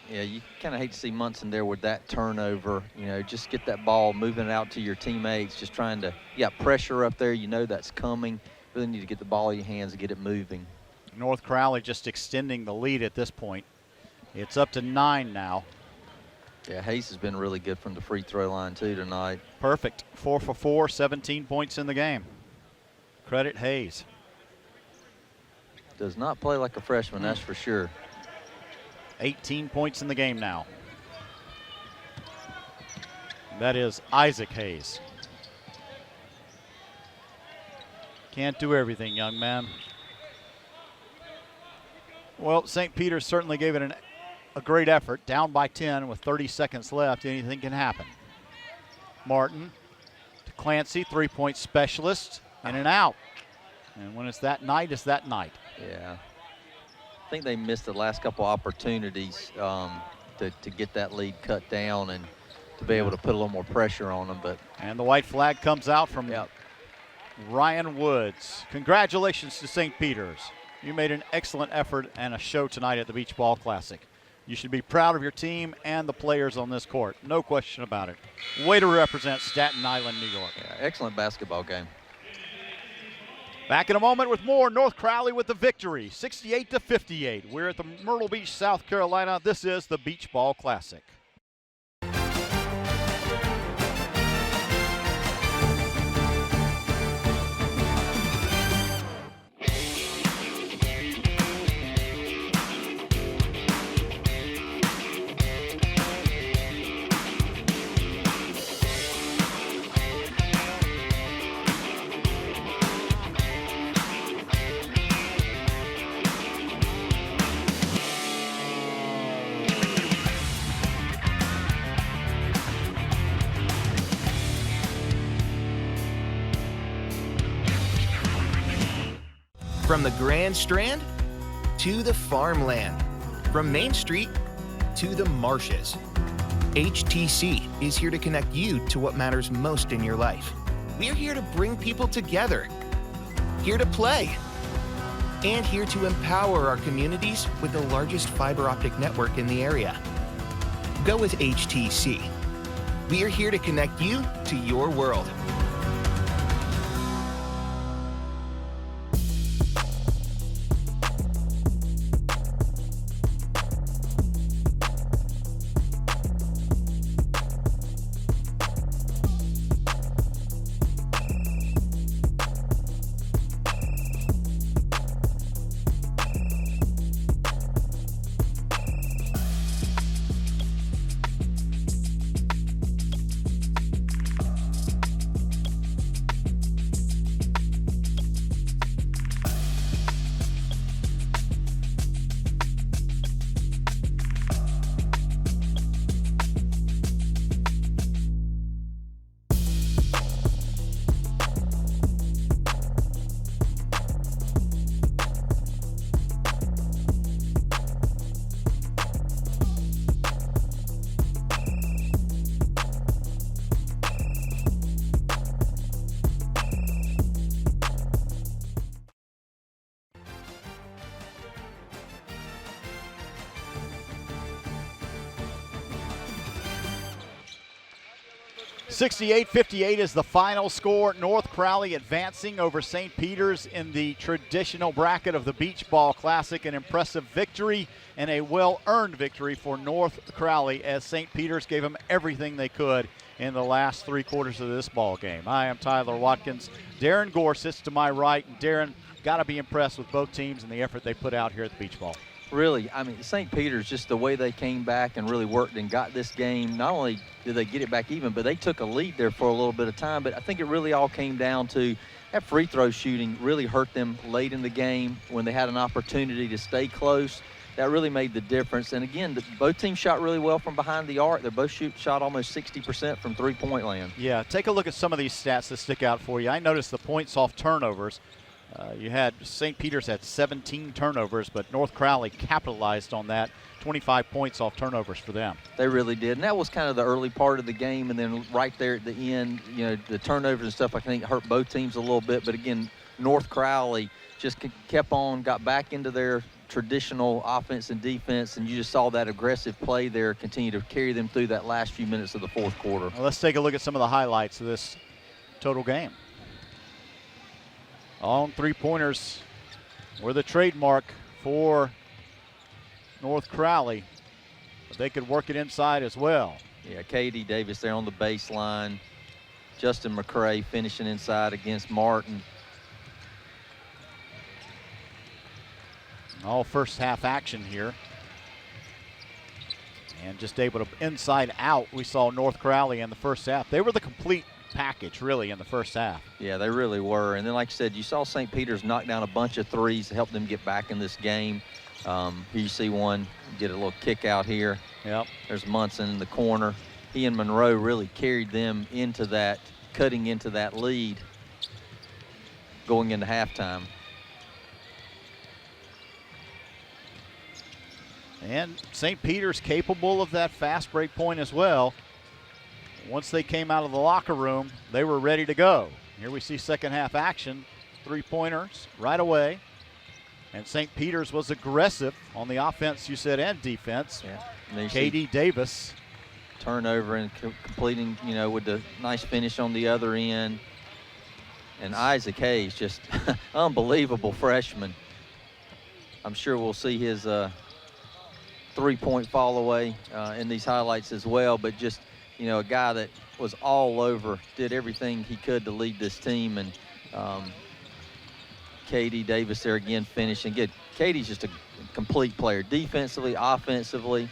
yeah, you kind of hate to see Munson there with that turnover. You know, just get that ball moving out to your teammates, just trying to, pressure up there. You know that's coming. Really need to get the ball in your hands and get it moving. North Crowley just extending the lead at this point. It's up to 9 now. Yeah, Hayes has been really good from the free throw line too tonight. Perfect. 4 for 4, 17 points in the game. Credit Hayes. Does not play like a freshman, that's for sure. 18 points in the game now. That is Isaac Hayes. Can't do everything, young man. Well, St. Peter's certainly gave it a great effort. Down by 10 with 30 seconds left. Anything can happen. Martin to Clancy, three-point specialist, in and out. And when it's that night, it's that night. Yeah. I think they missed the last couple opportunities to get that lead cut down and to be able to put a little more pressure on them. And the white flag comes out from Ryan Woods. Congratulations to St. Peter's. You made an excellent effort and a show tonight at the Beach Ball Classic. You should be proud of your team and the players on this court. No question about it. Way to represent Staten Island, New York. Yeah, excellent basketball game. Back in a moment with more. North Crowley with the victory, 68-58. We're at the Myrtle Beach, South Carolina. This is the Beach Ball Classic. From the Grand Strand to the farmland, from Main Street to the marshes, HTC is here to connect you to what matters most in your life. We're here to bring people together, here to play, and here to empower our communities with the largest fiber optic network in the area. Go with HTC. We are here to connect you to your world. (68-58) is the final score. North Crowley advancing over St. Peter's in the traditional bracket of the Beach Ball Classic. An impressive victory and a well-earned victory for North Crowley as St. Peter's gave them everything they could in the last three quarters of this ball game. I am Tyler Watkins. Darren Gore sits to my right, and Darren, got to be impressed with both teams and the effort they put out here at the Beach Ball. Really, I mean, St. Peter's, just the way they came back and really worked and got this game, not only did they get it back even, but they took a lead there for a little bit of time. But I think it really all came down to that free throw shooting really hurt them late in the game when they had an opportunity to stay close. that really made the difference. And again, both teams shot really well from behind the arc. They both shot almost 60% from three-point land. Yeah, take a look at some of these stats that stick out for you. I noticed the points off turnovers. You had St. Peter's had 17 turnovers, but North Crowley capitalized on that. 25 points off turnovers for them. They really did, and that was kind of the early part of the game, and then right there at the end, the turnovers and stuff I think hurt both teams a little bit, but again, North Crowley just kept on, got back into their traditional offense and defense, and you just saw that aggressive play there continue to carry them through that last few minutes of the fourth quarter. Well, let's take a look at some of the highlights of this total game. Long three-pointers were the trademark for North Crowley, but they could work it inside as well. Yeah, Katie Davis there on the baseline. Justin McCray finishing inside against Martin. All first half action here. And just able to inside out, we saw North Crowley in the first half. They were the complete package, really, in the first half. Yeah, they really were. And then, like I said, you saw St. Peter's knock down a bunch of threes to help them get back in this game. Here you see one get a little kick out here. Yep. There's Munson in the corner. He and Monroe really carried them into that, cutting into that lead going into halftime. And St. Peter's capable of that fast break point as well. Once they came out of the locker room, they were ready to go. Here we see second half action, three-pointers right away. And St. Peter's was aggressive on the offense, you said, and defense. Yeah. Katie Davis. Turnover and completing, with the nice finish on the other end. And Isaac Hayes, just unbelievable freshman. I'm sure we'll see his three-point fall away in these highlights as well, but just, a guy that was all over, did everything he could to lead this team. And Katie Davis there again finishing good. Katie's just a complete player, defensively, offensively.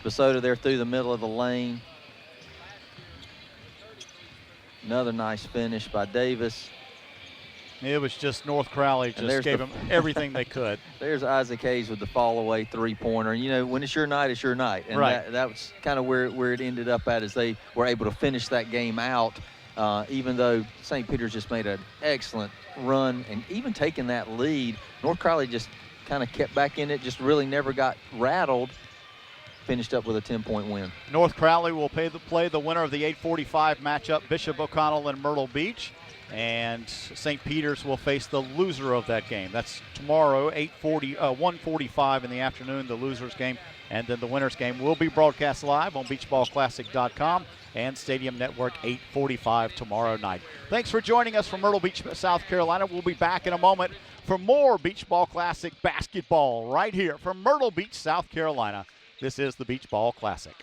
Sposota there through the middle of the lane. Another nice finish by Davis. It was just North Crowley just gave them everything they could. There's Isaac Hayes with the fall away three-pointer. When it's your night, it's your night. And right. that was kind of where it ended up at, as they were able to finish that game out, even though St. Peter's just made an excellent run and even taking that lead. North Crowley just kind of kept back in it, just really never got rattled. Finished up with a 10-point win. North Crowley will play the winner of the 8:45 matchup, Bishop O'Connell and Myrtle Beach. And St. Peter's will face the loser of that game. That's tomorrow, 1:45 in the afternoon, the loser's game. And then the winner's game will be broadcast live on beachballclassic.com and Stadium Network, 8:45 tomorrow night. Thanks for joining us from Myrtle Beach, South Carolina. We'll be back in a moment for more Beach Ball Classic basketball right here from Myrtle Beach, South Carolina. This is the Beach Ball Classic.